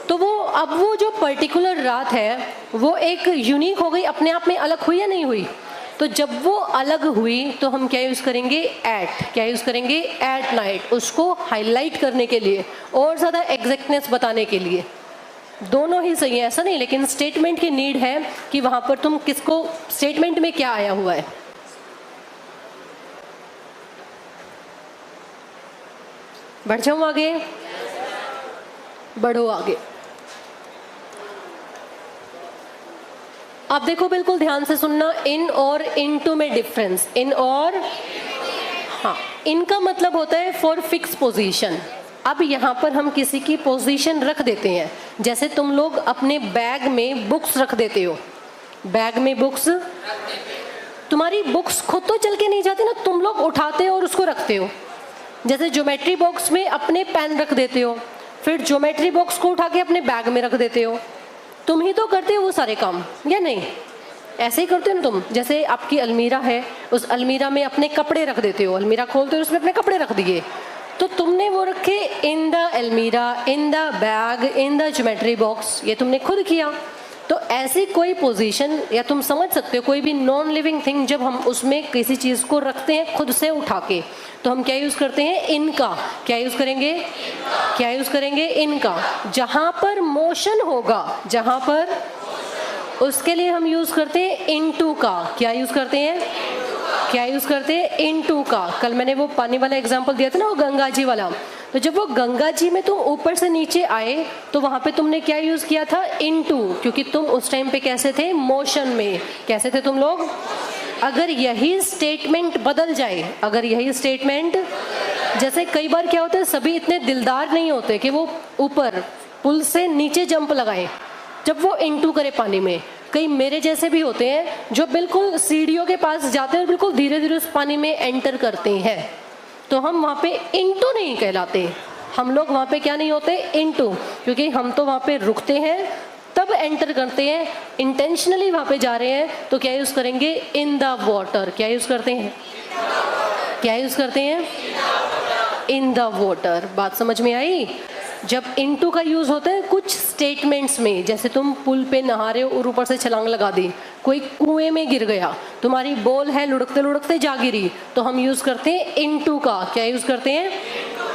तो वो अब वो जो पर्टिकुलर रात है वो एक यूनिक हो गई, अपने आप में अलग हुई या नहीं हुई। तो जब वो अलग हुई तो हम क्या यूज़ करेंगे, एट। क्या यूज़ करेंगे, एट नाइट, उसको हाईलाइट करने के लिए और ज़्यादा एग्जैक्टनेस बताने के लिए। दोनों ही सही है, ऐसा नहीं, लेकिन स्टेटमेंट की नीड है कि वहाँ पर तुम किसको, स्टेटमेंट में क्या आया हुआ है। बढ़ जाऊँ आगे, बढ़ो आगे। आप देखो, बिल्कुल ध्यान से सुनना, इन और इनटू में डिफरेंस। इन और, हाँ, इनका मतलब होता है फॉर फिक्स पोजीशन। अब यहाँ पर हम किसी की पोजीशन रख देते हैं, जैसे तुम लोग अपने बैग में बुक्स रख देते हो। बैग में बुक्स, तुम्हारी बुक्स खुद तो चल के नहीं जाती ना, तुम लोग उठाते हो और उसको रखते हो। जैसे ज्योमेट्री बॉक्स में अपने पेन रख देते हो, फिर ज्योमेट्री बॉक्स को उठा के अपने बैग में रख देते हो। तुम ही तो करते हो वो सारे काम, या नहीं? ऐसे ही करते हो ना तुम। जैसे आपकी अलमीरा है, उस अलमीरा में अपने कपड़े रख देते हो, अलमीरा खोलते हो उसमें अपने कपड़े रख दिए, तो तुमने वो रखे इन द अलमीरा, in the bag, in the geometry box, ये तुमने खुद किया। तो ऐसी कोई पोजीशन, या तुम समझ सकते हो कोई भी नॉन लिविंग थिंग, जब हम उसमें किसी चीज़ को रखते हैं खुद से उठा के, तो हम क्या यूज़ करते हैं, इनका। क्या यूज़ करेंगे, क्या यूज़ करेंगे, इनका। जहाँ पर मोशन होगा, जहाँ पर, उसके लिए हम यूज़ करते हैं इनटू का। क्या यूज़ करते हैं, क्या यूज़ करते हैं, इनटू का। कल मैंने वो पानी वाला एग्जाम्पल दिया था ना, वो गंगा जी वाला। तो जब वो गंगा जी में तुम ऊपर से नीचे आए तो वहाँ पे तुमने क्या यूज़ किया था, इनटू, क्योंकि तुम उस टाइम पे कैसे थे, मोशन में। कैसे थे तुम लोग? अगर यही स्टेटमेंट बदल जाए, अगर यही स्टेटमेंट, जैसे कई बार क्या होता है, सभी इतने दिलदार नहीं होते कि वो ऊपर पुल से नीचे जंप लगाएं जब वो इनटू करे पानी में। कई मेरे जैसे भी होते हैं जो बिल्कुल सीढ़ियों के पास जाते हैं और बिल्कुल धीरे धीरे उस पानी में एंटर करते हैं, तो हम वहाँ पे इनटू नहीं कहलाते। हम लोग वहाँ पे क्या नहीं होते, इनटू, क्योंकि हम तो वहाँ पे रुकते हैं तब एंटर करते हैं, इंटेंशनली वहाँ पे जा रहे हैं, तो क्या यूज़ करेंगे, इन द वाटर। क्या यूज़ करते हैं, क्या यूज़ करते हैं, इन द वाटर। बात समझ में आई? जब इनटू का यूज़ होता है कुछ स्टेटमेंट्स में, जैसे तुम पुल पे नहा रहे हो और ऊपर से छलांग लगा दी, कोई कुएं में गिर गया, तुम्हारी बॉल है, लुढ़कते लुढ़कते जा गिरी, तो हम यूज़ करते हैं इनटू का। क्या यूज़ करते हैं?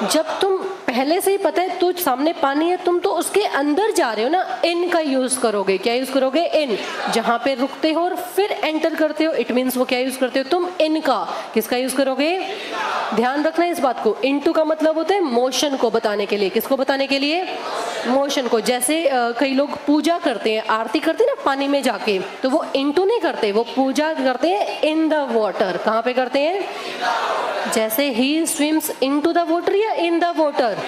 जब तुम पहले से ही पता है तो सामने पानी है, तुम तो उसके अंदर जा रहे हो ना, इन का यूज़ करोगे। क्या यूज़ करोगे, इन। जहाँ पे रुकते हो और फिर एंटर करते हो, इट मीन्स वो क्या यूज़ करते हो तुम, इनका। किसका यूज़ करोगे? ध्यान रखना इस बात को, इनटू का मतलब होता है मोशन को बताने के लिए। किसको बताने के लिए? मोशन को। जैसे कई लोग पूजा करते हैं, आरती करते हैं ना पानी में जाके, तो वो इनटू नहीं करते, वो पूजा करते हैं इन द वाटर। कहाँ पे करते हैं? जैसे ही स्विम्स इनटू द वाटर या इन द वाटर,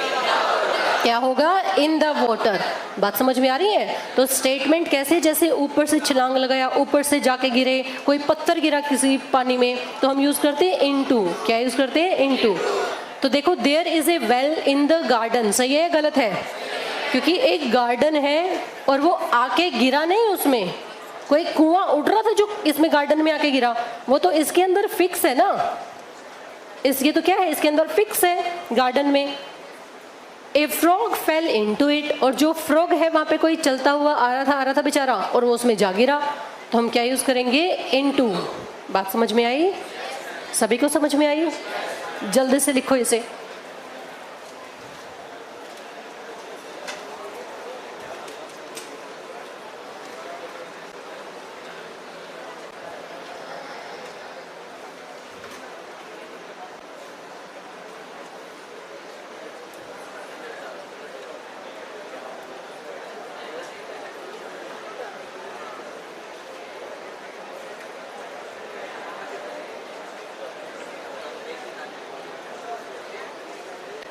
क्या होगा, इन द वाटर। बात समझ में आ रही है? तो स्टेटमेंट कैसे, जैसे ऊपर से छलांग लगाया, ऊपर से जाके गिरे, कोई पत्थर गिरा किसी पानी में, तो हम यूज करते हैं इनटू। क्या यूज करते हैं? इनटू। तो देखो, there is a well in the garden, सही है गलत है? क्योंकि एक गार्डन है और वो आके गिरा नहीं, उसमें कोई कुआं उठ रहा था जो इसमें गार्डन में आके गिरा, वो तो इसके अंदर फिक्स है ना। ये तो क्या है, इसके अंदर फिक्स है गार्डन में। ए फ्रॉग फेल इनटू इट, और जो फ्रॉग है वहां पे कोई चलता हुआ आ रहा था बेचारा, और वो उसमें जा गिरा, तो हम क्या यूज करेंगे? इनटू। बात समझ में आई? सभी को समझ में आई? जल्दी से लिखो इसे।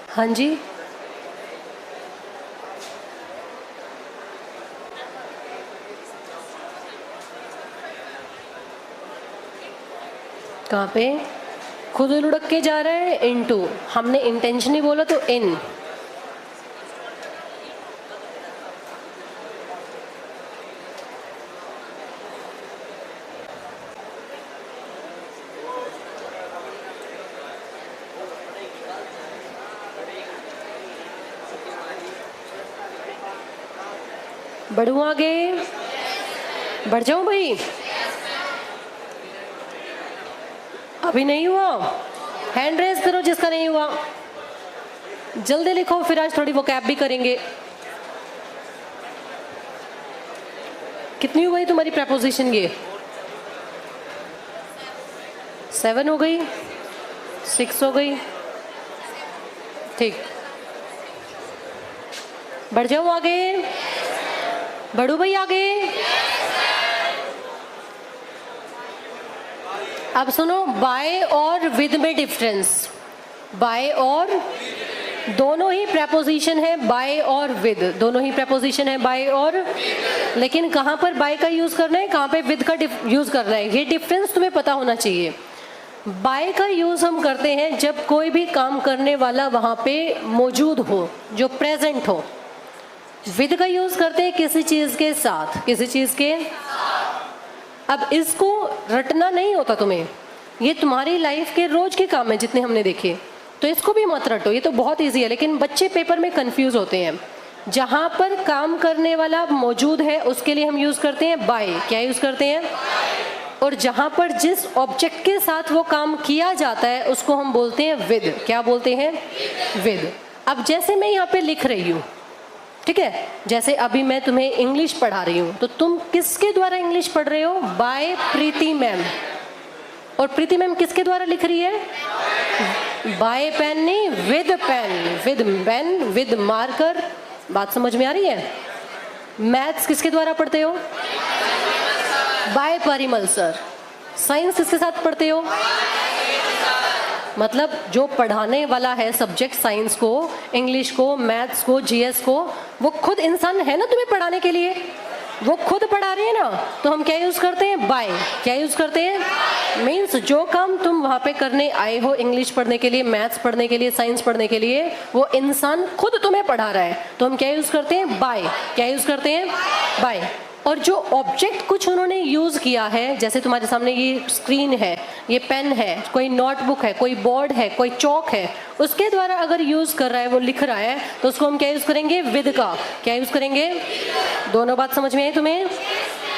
हाँ जी, कहाँ पे? खुद लुढ़क के जा रहा है, इनटू। हमने इंटेंशनली बोला तो इन। बढ़ूँ आगे? बढ़ जाऊँ भाई? अभी नहीं हुआ? हैंड रेज करो जिसका नहीं हुआ। जल्दी लिखो, फिर आज थोड़ी वोकैब भी करेंगे। कितनी हो गई तुम्हारी प्रेपोजिशन? ये 7 हो गई, 6 हो गई। ठीक, बढ़ जाओ आगे, बढ़ो भाई आगे। अब सुनो, बाय और विद में डिफरेंस। बाय और दोनों ही प्रेपोजिशन है, बाय और विद दोनों ही प्रेपोजिशन है, बाय और। लेकिन कहाँ पर बाय का यूज करना है, कहाँ पे विद का यूज करना है, ये डिफरेंस तुम्हें पता होना चाहिए। बाय का यूज हम करते हैं जब कोई भी काम करने वाला वहां पे मौजूद हो, जो प्रेजेंट हो। विद का यूज करते हैं किसी चीज के साथ, किसी चीज के। अब इसको रटना नहीं होता तुम्हें, ये तुम्हारी लाइफ के रोज के काम है जितने हमने देखे, तो इसको भी मत रटो, ये तो बहुत इजी है। लेकिन बच्चे पेपर में कंफ्यूज होते हैं। जहां पर काम करने वाला मौजूद है उसके लिए हम यूज करते हैं बाय। क्या यूज करते हैं? और जहां पर जिस ऑब्जेक्ट के साथ वो काम किया जाता है उसको हम बोलते हैं विद। क्या बोलते हैं? विद। अब जैसे मैं यहाँ पे लिख रही हूँ, ठीक है, जैसे अभी मैं तुम्हें इंग्लिश पढ़ा रही हूँ, तो तुम किसके द्वारा इंग्लिश पढ़ रहे हो? By Preeti ma'am. और प्रीति मैम किसके द्वारा लिख रही है? बाय पेन नहीं, with pen. With pen, with marker. बात समझ में आ रही है? मैथ्स किसके द्वारा पढ़ते हो? Bye Parimal sir. साइंस किसके साथ पढ़ते हो? मतलब जो पढ़ाने वाला है सब्जेक्ट, साइंस को, इंग्लिश को, मैथ्स को, जीएस को, वो खुद इंसान है ना तुम्हें पढ़ाने के लिए, वो खुद पढ़ा रहे हैं ना, तो हम क्या यूज करते हैं? बाय। क्या यूज करते हैं? मीन्स जो काम तुम वहां पे करने आए हो, इंग्लिश पढ़ने के लिए, मैथ्स पढ़ने के लिए, साइंस पढ़ने के लिए, वो इंसान खुद तुम्हें पढ़ा रहा है, तो हम क्या यूज करते हैं? बाय। क्या यूज करते हैं? बाय। और जो ऑब्जेक्ट कुछ उन्होंने यूज किया है, जैसे तुम्हारे सामने ये स्क्रीन है, ये पेन है, कोई नोटबुक है, कोई बोर्ड है, कोई चौक है, उसके द्वारा अगर यूज कर रहा है, वो लिख रहा है, तो उसको हम क्या यूज करेंगे? विद का। क्या यूज करेंगे? दोनों बात समझ में आई तुम्हें?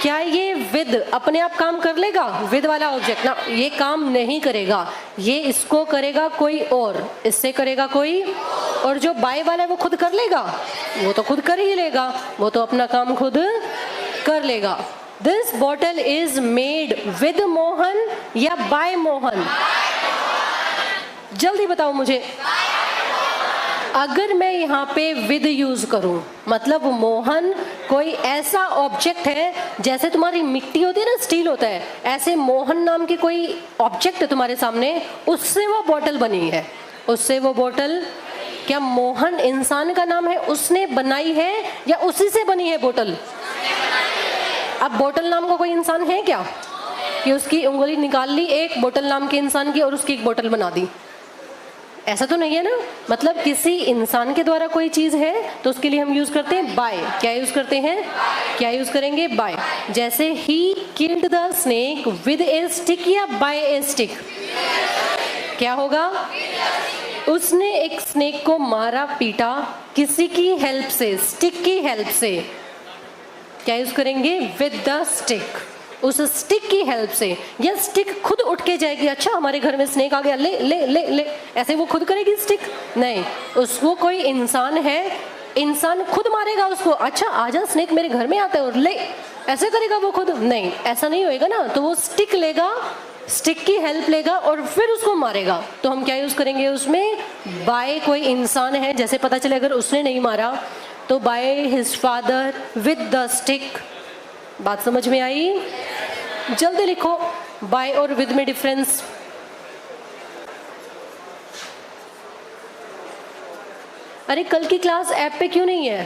क्या ये विद अपने आप काम कर लेगा? विद वाला ऑब्जेक्ट ना, ये काम नहीं करेगा, ये इसको करेगा कोई और, इससे करेगा कोई और। जो बाय वाला है वो खुद कर लेगा? वो तो खुद कर ही लेगा, वो तो अपना काम खुद कर लेगा। This bottle is made with Mohan या बाय मोहन? जल्दी बताओ मुझे। अगर मैं यहाँ पे विद यूज करूं, मतलब मोहन कोई ऐसा ऑब्जेक्ट है, जैसे तुम्हारी मिट्टी होती है ना, स्टील होता है, ऐसे मोहन नाम की कोई ऑब्जेक्ट है तुम्हारे सामने, उससे वो बॉटल बनी है, उससे वो बॉटल। क्या मोहन इंसान का नाम है, उसने बनाई है या उसी से बनी है बोतल? अब बोतल नाम का कोई इंसान है क्या कि उसकी उंगली निकाल ली एक बोतल नाम के इंसान की और उसकी एक बोतल बना दी? ऐसा तो नहीं है ना। मतलब किसी इंसान के द्वारा कोई चीज है तो उसके लिए हम यूज करते हैं बाय। क्या यूज करते हैं? क्या यूज करेंगे? बाय। जैसे he killed the snake with A stick या बाय ए स्टिक? क्या होगा? उसने एक स्नेक को मारा, पीटा, किसी की हेल्प से, स्टिक की हेल्प से। क्या यूज करेंगे? With the stick. उस स्टिक की हेल्प से, या स्टिक खुद उठ के जाएगी, अच्छा हमारे घर में स्नेक आ गया, ले ले ले ले, ऐसे वो खुद करेगी स्टिक? नहीं, उसको कोई इंसान है, इंसान खुद मारेगा उसको, अच्छा आजा स्नेक मेरे घर में आता है और ले, ऐसे करेगा वो खुद? नहीं, ऐसा नहीं होएगा ना। तो वो स्टिक लेगा, स्टिक की हेल्प लेगा और फिर उसको मारेगा। तो हम क्या यूज करेंगे उसमें? बाय कोई इंसान है, जैसे पता चले अगर उसने नहीं मारा तो by his father with the stick. बात समझ में आई? जल्दी लिखो, बाय और विद में डिफरेंस। अरे कल की क्लास ऐप पे क्यों नहीं है?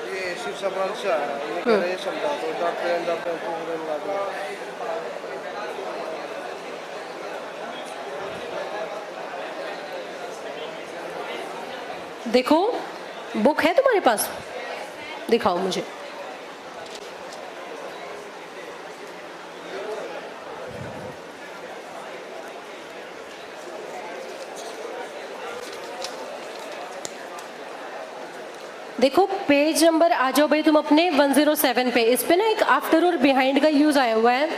ये शिव सबरान से आया, ये कह रहे हैं समझा दो, जाते हैं पूरे मिला दो। देखो बुक है तुम्हारे पास, दिखाओ मुझे। देखो पेज नंबर आ जाओ भाई तुम अपने 107 पे। इस पे ना एक आफ्टर और बिहाइंड का यूज आया हुआ है।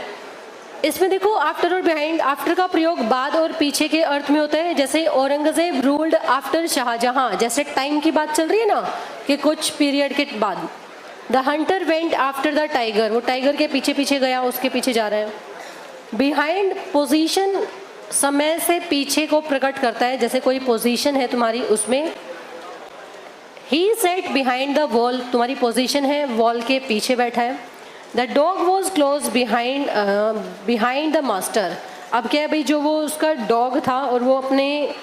इसमें देखो आफ्टर और बिहाइंड, आफ्टर का प्रयोग बाद और पीछे के अर्थ में होता है। जैसे औरंगजेब रूल्ड आफ्टर शाहजहां, जैसे टाइम की बात चल रही है ना कि कुछ पीरियड के बाद। The Hunter went after the tiger, वो टाइगर के पीछे पीछे गया, उसके पीछे जा रहे हैं। बिहाइंड पोजीशन, समय से पीछे को प्रकट करता है, जैसे कोई पोजीशन है तुम्हारी उसमें। ही सेट बिहाइंड द वॉल, तुम्हारी पोजीशन है वॉल के पीछे बैठा है। The dog was close behind the master, अब क्या है भाई, जो वो उसका डॉग था और वो अपने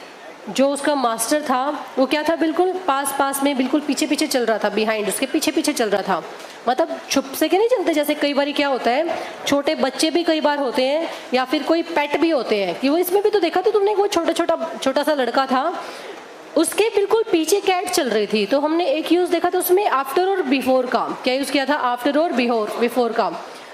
जो उसका मास्टर था वो क्या था, बिल्कुल पास पास में, बिल्कुल पीछे पीछे चल रहा था, बिहाइंड उसके पीछे पीछे चल रहा था। मतलब छुप से के नहीं चलते, जैसे कई बार क्या होता है, छोटे बच्चे भी कई बार होते हैं या फिर कोई पेट भी होते हैं, कि वो इसमें भी तो देखा तो तुमने, वो छोटा सा लड़का था, उसके बिल्कुल पीछे कैट चल रही थी। तो हमने एक यूज देखा था उसमें आफ्टर और बिफोर का, क्या यूज किया था, आफ्टर और बिफोर का।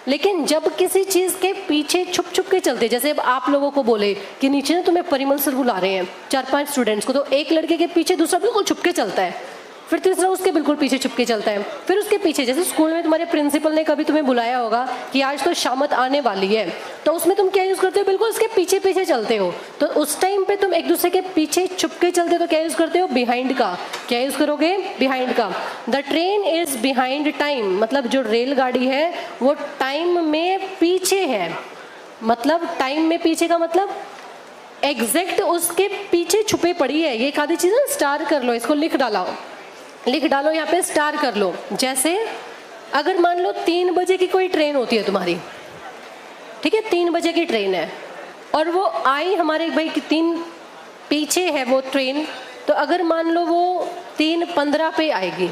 लेकिन जब किसी चीज के पीछे छुप छुप के चलते, जैसे अब आप लोगों को बोले कि नीचे ना तुम्हें परिमल सर बुला रहे हैं 4-5 स्टूडेंट्स को, तो एक लड़के के पीछे दूसरा बिल्कुल छुप के चलता है, फिर तीसरा उसके बिल्कुल पीछे छुप के चलता है, फिर उसके पीछे, जैसे स्कूल में तुम्हारे प्रिंसिपल ने कभी तुम्हें बुलाया होगा कि आज तो शामत आने वाली है, तो उसमें तुम क्या यूज करते हो, बिल्कुल उसके पीछे पीछे चलते हो। तो उस टाइम पे तुम एक दूसरे के पीछे छुप के चलते हो, तो क्या यूज करते हो, बिहाइंड का। क्या यूज करोगे, बिहाइंड का। The train is behind time, मतलब जो रेलगाड़ी है वो टाइम में पीछे है। मतलब टाइम में पीछे का मतलब एग्जैक्ट उसके पीछे छुपे पड़ी है। ये एक आधी चीज ना स्टार कर लो, इसको लिख डालो यहाँ पे, स्टार कर लो। जैसे अगर मान लो 3 बजे की कोई ट्रेन होती है तुम्हारी, ठीक है, 3 बजे की ट्रेन है और वो आई हमारे भाई की 3 पीछे है वो ट्रेन, तो अगर मान लो वो 3:15 पे आएगी,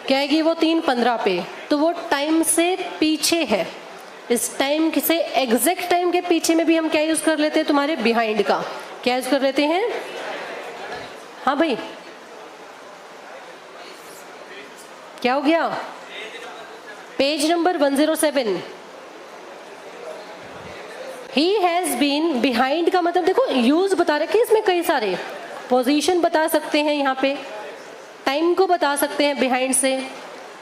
क्या आएगी वो 3:15 पे, तो वो टाइम से पीछे है। इस टाइम से एग्जैक्ट टाइम के पीछे में भी हम क्या यूज कर लेते हैं, तुम्हारे बिहाइंड का। क्या यूज कर लेते हैं, हाँ भाई क्या हो गया, page number 107। He has been, behind का मतलब देखो यूज बता रखे इसमें कई सारे, पोजीशन बता सकते हैं, यहाँ पे टाइम को बता सकते हैं बिहाइंड से।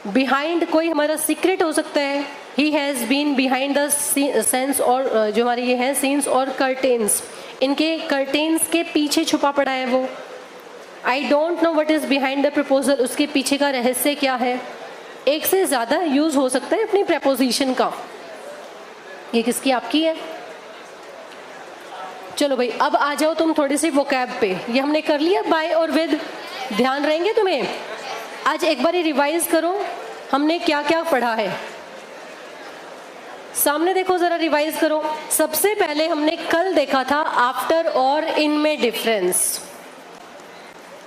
बिहाइंड कोई हमारा सीक्रेट हो सकता है। He has been behind the sense, और जो हमारे ये है सीन्स और कर्टेन्स, इनके कर्टेन्स के पीछे छुपा पड़ा है वो। I don't know what is behind the proposal, उसके पीछे का रहस्य क्या है। एक से ज्यादा यूज हो सकता है अपनी प्रपोजिशन का। ये किसकी, आपकी है। चलो भाई अब आ जाओ तुम थोड़ी सी वोकैब पे। ये हमने कर लिया बाय और विद, ध्यान रहेंगे तुम्हें। आज एक बार रिवाइज करो हमने क्या क्या पढ़ा है, सामने देखो जरा, रिवाइज करो। सबसे पहले हमने कल देखा था आफ्टर और इन में डिफरेंस।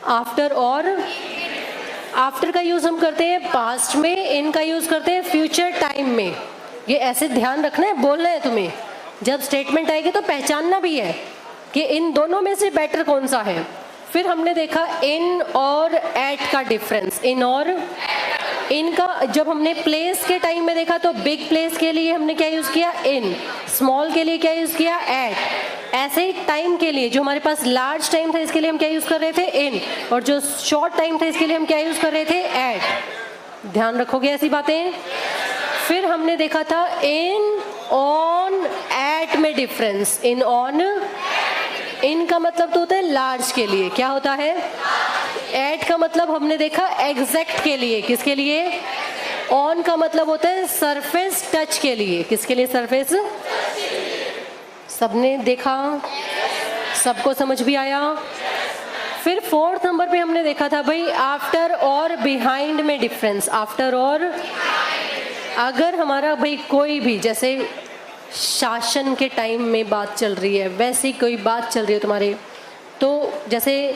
आफ्टर और, आफ्टर का यूज हम करते हैं पास्ट में, इन का यूज करते हैं फ्यूचर टाइम में। ये ऐसे ध्यान रखना है, बोलना है तुम्हें, जब स्टेटमेंट आएगी तो पहचानना भी है कि इन दोनों में से बेटर कौन सा है। फिर हमने देखा इन और एट का डिफरेंस। इन और, इनका जब हमने प्लेस के टाइम में देखा तो बिग प्लेस के लिए हमने क्या यूज किया, इन। स्मॉल के लिए क्या यूज किया, एट। ऐसे ही टाइम के लिए जो हमारे पास लार्ज टाइम था इसके लिए हम क्या यूज कर रहे थे, इन, और जो शॉर्ट टाइम था इसके लिए हम क्या यूज कर रहे थे, एट। ध्यान रखोगे ऐसी बातें। फिर हमने देखा था इन, ऑन, एट में डिफरेंस। इन, ऑन, इन का मतलब तो होता है लार्ज के लिए, क्या होता है, एट का मतलब हमने देखा एग्जैक्ट के लिए, किसके लिए, ऑन का मतलब होता है सरफेस टच के लिए, किसके लिए, सरफेस। सबने देखा, सबको समझ भी आया। फिर 4th नंबर पे हमने देखा था भाई आफ्टर और बिहाइंड में डिफरेंस। आफ्टर और, अगर हमारा भाई कोई भी, जैसे शासन के टाइम में बात चल रही है, वैसी कोई बात चल रही है तुम्हारे, तो जैसे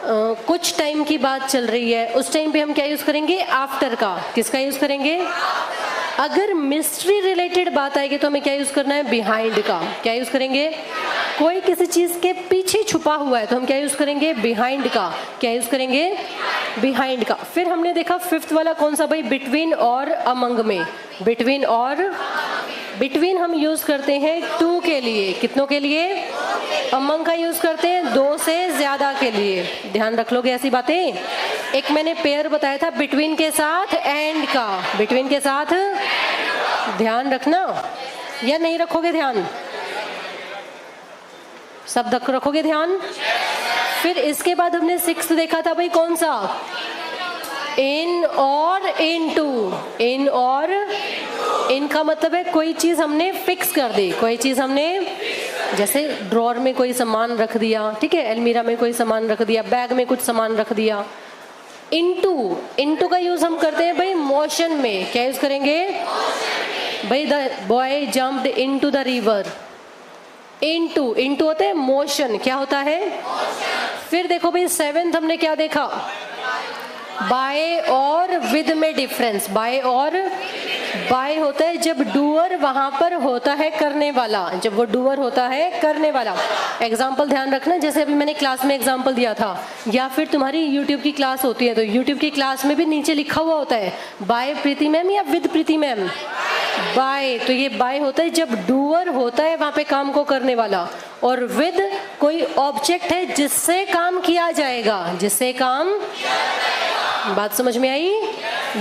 कुछ टाइम की बात चल रही है, उस टाइम पे हम क्या यूज करेंगे, आफ्टर का। किसका यूज करेंगे, अगर मिस्ट्री रिलेटेड बात आएगी तो हमें क्या यूज करना है, बिहाइंड का। क्या यूज करेंगे, कोई किसी चीज के पीछे छुपा हुआ है तो हम क्या यूज करेंगे, बिहाइंड का। क्या यूज करेंगे, बिहाइंड का। फिर हमने देखा 5th वाला कौन सा भाई, बिटवीन और अमंग में। बिटवीन और, बिटवीन हम यूज करते हैं 2 के लिए, कितनों के लिए, अमंग का यूज करते हैं 2 से ज्यादा के लिए। ध्यान रख लोगे ऐसी बातें। एक मैंने पेयर बताया था बिटवीन के साथ एंड का, बिटवीन के साथ, ध्यान रखना। या नहीं रखोगे ध्यान? सब रखोगे ध्यान? फिर इसके बाद हमने 6 देखा था भाई, कौन सा? इन और इनटू। इन और इन का मतलब है कोई चीज हमने फिक्स कर दी, कोई चीज हमने, जैसे ड्रॉर में कोई सामान रख दिया, ठीक है, अलमीरा में कोई सामान रख दिया, बैग में कुछ सामान रख दिया। इनटू, इनटू का यूज हम करते हैं भाई मोशन में। क्या यूज करेंगे भाई? The boy jumped into the river. Into, into होता है मोशन। क्या होता है? फिर देखो भाई 7th हमने क्या देखा? बाय और विद में डिफरेंस। बाय और, बाय होता है जब डूअर वहां पर होता है करने वाला, जब वो डूअर होता है करने वाला। एग्जाम्पल ध्यान रखना, जैसे अभी मैंने क्लास में एग्जाम्पल दिया था, या फिर तुम्हारी यूट्यूब की क्लास होती है तो यूट्यूब की क्लास में भी नीचे लिखा हुआ होता है बाय प्रीति मैम या विद प्रीति मैम। बाय, तो ये बाय होता है जब डूअर होता है वहां पे काम को करने वाला, और विद कोई ऑब्जेक्ट है जिससे काम किया जाएगा, जिससे काम। बात समझ में आई?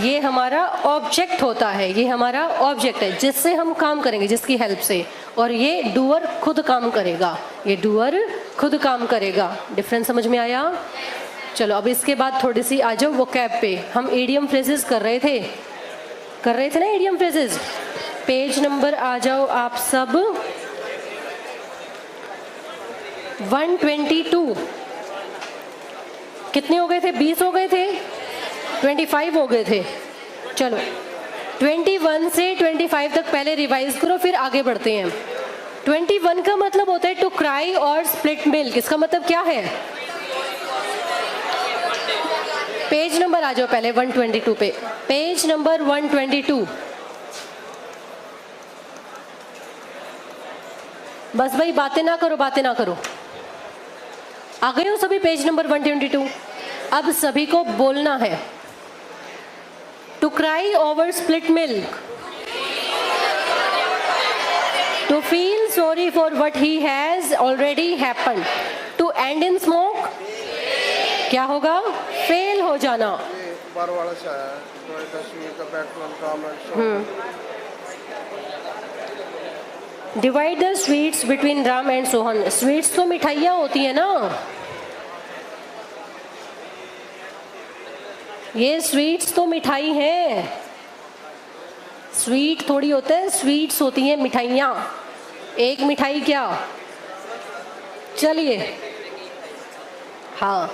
ये हमारा ऑब्जेक्ट होता है, ये हमारा ऑब्जेक्ट है जिससे हम काम करेंगे, जिसकी हेल्प से, और ये डूअर खुद काम करेगा, ये डूअर खुद काम करेगा। डिफरेंस समझ में आया? चलो अब इसके बाद थोड़ी सी आ जाओ वोकैब पे। हम इडियम फ्रेजेस कर रहे थे ना इडियम फ्रेजेस। पेज नंबर आ जाओ आप सब 122। कितने हो गए थे? 20 हो गए थे? 25 हो गए थे। चलो 21 से 25 तक पहले रिवाइज करो, फिर आगे बढ़ते हैं। 21 का मतलब होता है टू क्राई और स्प्लिट मिल्क। इसका मतलब क्या है? पेज नंबर आ जाओ पहले 122 पे, पेज नंबर 122। बस भाई बातें ना करो, बातें ना करो। आ गए हो सभी पेज नंबर 122? अब सभी को बोलना है to cry over split milk, to feel sorry for what he has already happened, to end in smoke. क्या होगा? फेल हो जाना। ये बार वाला से आया है, तो एक तस्वीर का बैकग्राउंड काम है। Divide the sweets between Ram and Sohan. Sweets तो मिठाइयाँ होती है ना, ये स्वीट्स तो मिठाई है, स्वीट थोड़ी होते हैं, स्वीट्स होती हैं मिठाइयाँ। एक मिठाई क्या? चलिए हाँ,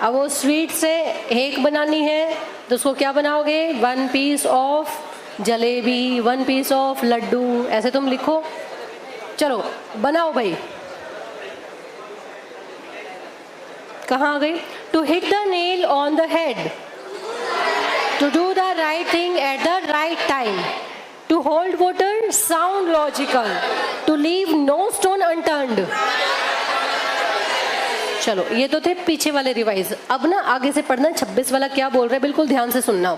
अब वो स्वीट से एक बनानी है तो उसको क्या बनाओगे? 1 piece of jalebi, 1 piece of laddu, ऐसे तुम लिखो। चलो बनाओ भाई। कहाँ आ गई? To hit the nail on the head, to do the right thing at the right time, to hold water, sound logical, to leave no stone unturned। चलो ये तो थे पीछे वाले रिवाइज। अब ना आगे से पढ़ना 26 वाला क्या बोल रहा है, बिल्कुल ध्यान से सुनना।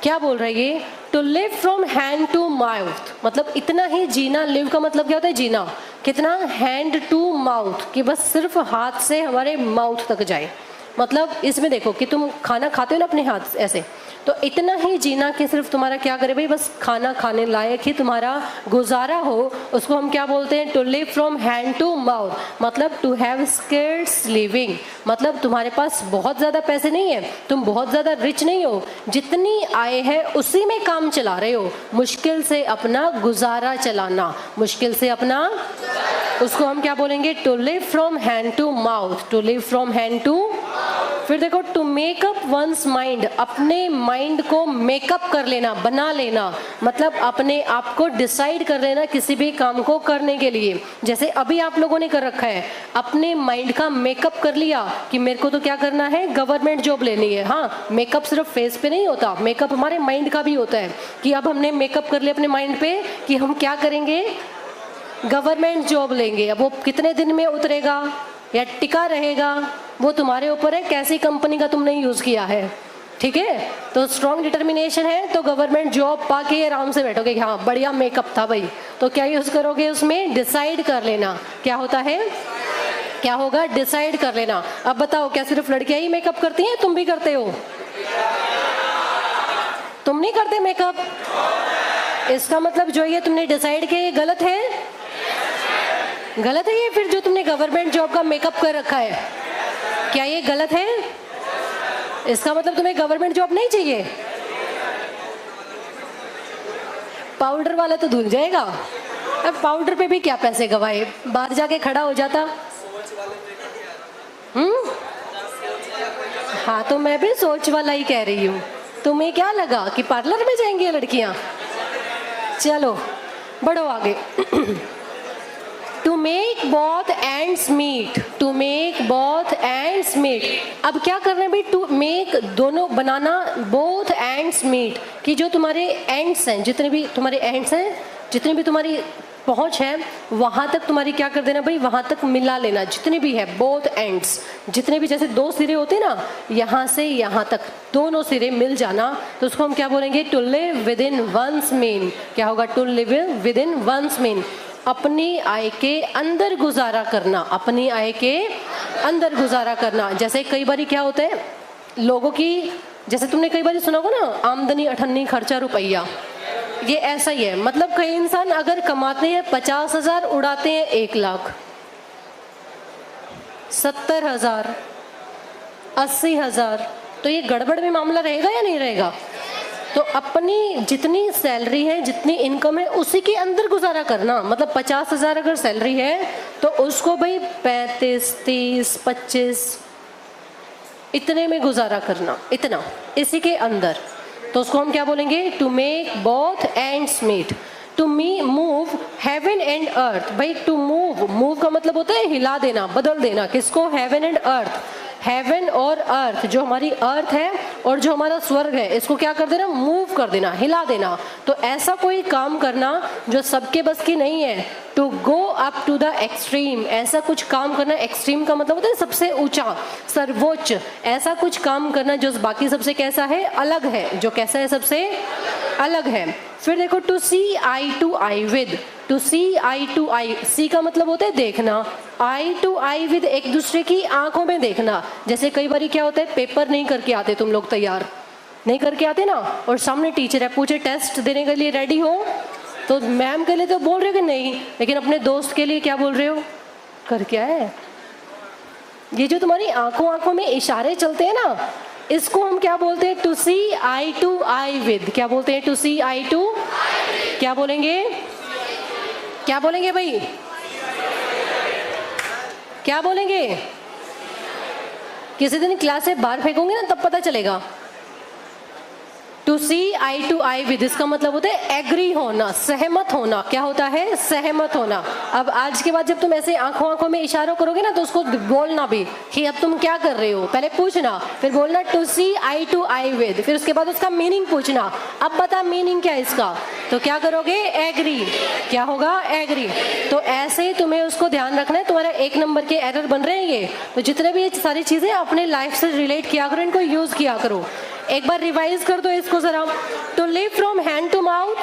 क्या बोल रहा है ये? To live from hand to mouth, मतलब इतना ही जीना। लिव का मतलब क्या होता है? जीना। कितना? हैंड टू माउथ, कि बस सिर्फ हाथ से हमारे माउथ तक जाए। मतलब इसमें देखो कि तुम खाना खाते हो ना अपने हाथ ऐसे, तो इतना ही जीना कि सिर्फ तुम्हारा क्या करे भाई, बस खाना खाने लायक ही तुम्हारा गुजारा हो। उसको हम क्या बोलते हैं? To live from hand to mouth, मतलब टू हैव स्किल्स लिविंग। मतलब तुम्हारे पास बहुत ज़्यादा पैसे नहीं है, तुम बहुत ज़्यादा रिच नहीं हो, जितनी आय है उसी में काम चला रहे हो। मुश्किल से अपना गुजारा चलाना, मुश्किल से अपना, उसको हम क्या बोलेंगे? To live from hand to mouth, to live from hand to. फिर देखो टू मेकअप वंस माइंड, अपने माइंड को मेकअप कर लेना, बना लेना, मतलब अपने आप को डिसाइड कर लेना किसी भी काम को करने के लिए। जैसे अभी आप लोगों ने कर रखा है, अपने माइंड का मेकअप कर लिया कि मेरे को तो क्या करना है? गवर्नमेंट जॉब लेनी है। हाँ, मेकअप सिर्फ फेस पे नहीं होता, मेकअप हमारे माइंड का भी होता है कि अब हमने मेकअप कर लिया अपने माइंड पे कि हम क्या करेंगे? गवर्नमेंट जॉब लेंगे। अब वो कितने दिन में उतरेगा या टिका रहेगा वो तुम्हारे ऊपर है, कैसी कंपनी का तुमने यूज़ किया है। ठीक है, तो स्ट्रॉन्ग डिटर्मिनेशन है तो गवर्नमेंट जॉब पाके आराम से बैठोगे कि हाँ बढ़िया मेकअप था भाई, तो क्या यूज़ करोगे उसमें? डिसाइड कर लेना। क्या होता है? क्या होगा? डिसाइड कर लेना। अब बताओ, क्या सिर्फ लड़कियां ही मेकअप करती हैं? तुम भी करते हो? तुम नहीं करते मेकअप? इसका मतलब जो ये तुमने डिसाइड किया ये गलत है, गलत है ये। फिर जो तुमने गवर्नमेंट जॉब का मेकअप कर रखा है, क्या ये गलत है? इसका मतलब तुम्हें गवर्नमेंट जॉब नहीं चाहिए। पाउडर वाला तो धुल जाएगा, अब पाउडर पे भी क्या पैसे गवाए, बाहर जाके खड़ा हो जाता। हाँ तो मैं भी सोच वाला ही कह रही हूँ। तुम्हें क्या लगा कि पार्लर में जाएंगी ये लड़कियां? चलो बढ़ो आगे। To make both ends meet, to make both ends meet. अब क्या करना है भाई? टू मेक, दोनों बनाना, बोथ एंड्स मीट, कि जो तुम्हारे एंड्स हैं, जितने भी तुम्हारे एंड्स हैं, जितनी भी तुम्हारी पहुंच है वहां तक तुम्हारी क्या कर देना भाई, वहां तक मिला लेना, जितने भी है बोथ एंड्स, जितने भी, जैसे दो सिरे होते हैं ना, यहाँ से यहाँ तक दोनों सिरे मिल जाना, तो उसको हम क्या बोलेंगे? To live within one's mean. क्या होगा? To live within one's mean, अपनी आय के अंदर गुजारा करना, अपनी आय के अंदर गुजारा करना। जैसे कई बार क्या होता है लोगों की, जैसे तुमने कई बार सुना होगा ना, आमदनी अठन्नी खर्चा रुपया, ये ऐसा ही है। मतलब कई इंसान अगर कमाते हैं 50,000, उड़ाते हैं 1 लाख, 70,000, 80,000, तो ये गड़बड़ में मामला रहेगा या नहीं रहेगा? तो अपनी जितनी सैलरी है, जितनी इनकम है, उसी के अंदर गुजारा करना। मतलब 50,000 अगर सैलरी है तो उसको भाई 35, 30, 25 इतने में गुजारा करना, इतना, इसी के अंदर। तो उसको हम क्या बोलेंगे? To make both ends meet. To me move heaven and earth. भाई टू मूव, मूव का मतलब होता है हिला देना, बदल देना। किसको? Haven and earth. हेवन और अर्थ, जो हमारी अर्थ है और जो हमारा स्वर्ग है, इसको क्या कर देना? मूव कर देना, हिला देना। तो ऐसा कोई काम करना जो सबके बस की नहीं है। To go up to the extreme, ऐसा कुछ काम करना। एक्सट्रीम का मतलब होता है सबसे ऊंचा, सर्वोच्च। ऐसा कुछ काम करना जो बाकी सबसे कैसा है? अलग है। जो कैसा है? सबसे अलग है। फिर देखो, to see eye to eye with. To see eye to eye, see का मतलब होता है देखना, आई टू आई विद, एक दूसरे की आंखों में देखना। जैसे कई बार क्या होता है, पेपर नहीं करके आते तुम लोग, तैयार नहीं करके आते ना, और सामने टीचर है, पूछे टेस्ट देने के लिए रेडी हो, तो मैम के लिए तो बोल रहे हो कि नहीं, लेकिन अपने दोस्त के लिए क्या बोल रहे हो? कर क्या है? ये जो तुम्हारी आंखों आंखों में इशारे चलते हैं ना, इसको हम क्या बोलते हैं? To see eye to eye with. क्या बोलते हैं? टू सी आई टू, क्या बोलेंगे? क्या बोलेंगे भाई? क्या बोलेंगे? किसी दिन क्लास से बाहर फेंकोगे ना, तब पता चलेगा। To see eye to eye with, इसका मतलब होता है एग्री होना, सहमत होना। क्या होता है? सहमत होना। अब आज के बाद जब तुम ऐसे आंखों आंखों में इशारों करोगे ना, तो उसको बोलना भी कि अब तुम क्या कर रहे हो, पहले पूछना, फिर बोलना to see eye to eye with, फिर उसके बाद उसका मीनिंग पूछना, अब बता मीनिंग क्या है इसका, तो क्या करोगे? एग्री। क्या होगा? एग्री। तो ऐसे ही तुम्हें उसको ध्यान रखना है। तुम्हारे 1 नंबर के एरर बन रहे हैं ये, तो जितने भी ये सारी चीजें अपने लाइफ से रिलेट किया करो, इनको यूज किया करो। एक बार रिवाइज कर दो इसको जरा। To live from hand to mouth,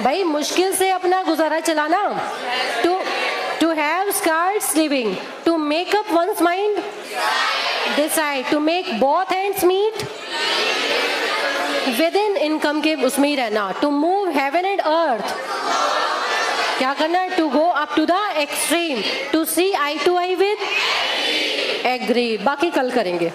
भाई मुश्किल से अपना गुजारा चलाना। To have scarce living, to make up one's mind, decide, to make both hands meet, within income के उसमें ही रहना। To move heaven and earth, क्या करना है? To go up to the extreme. To see eye to eye with, agree. बाकी कल करेंगे।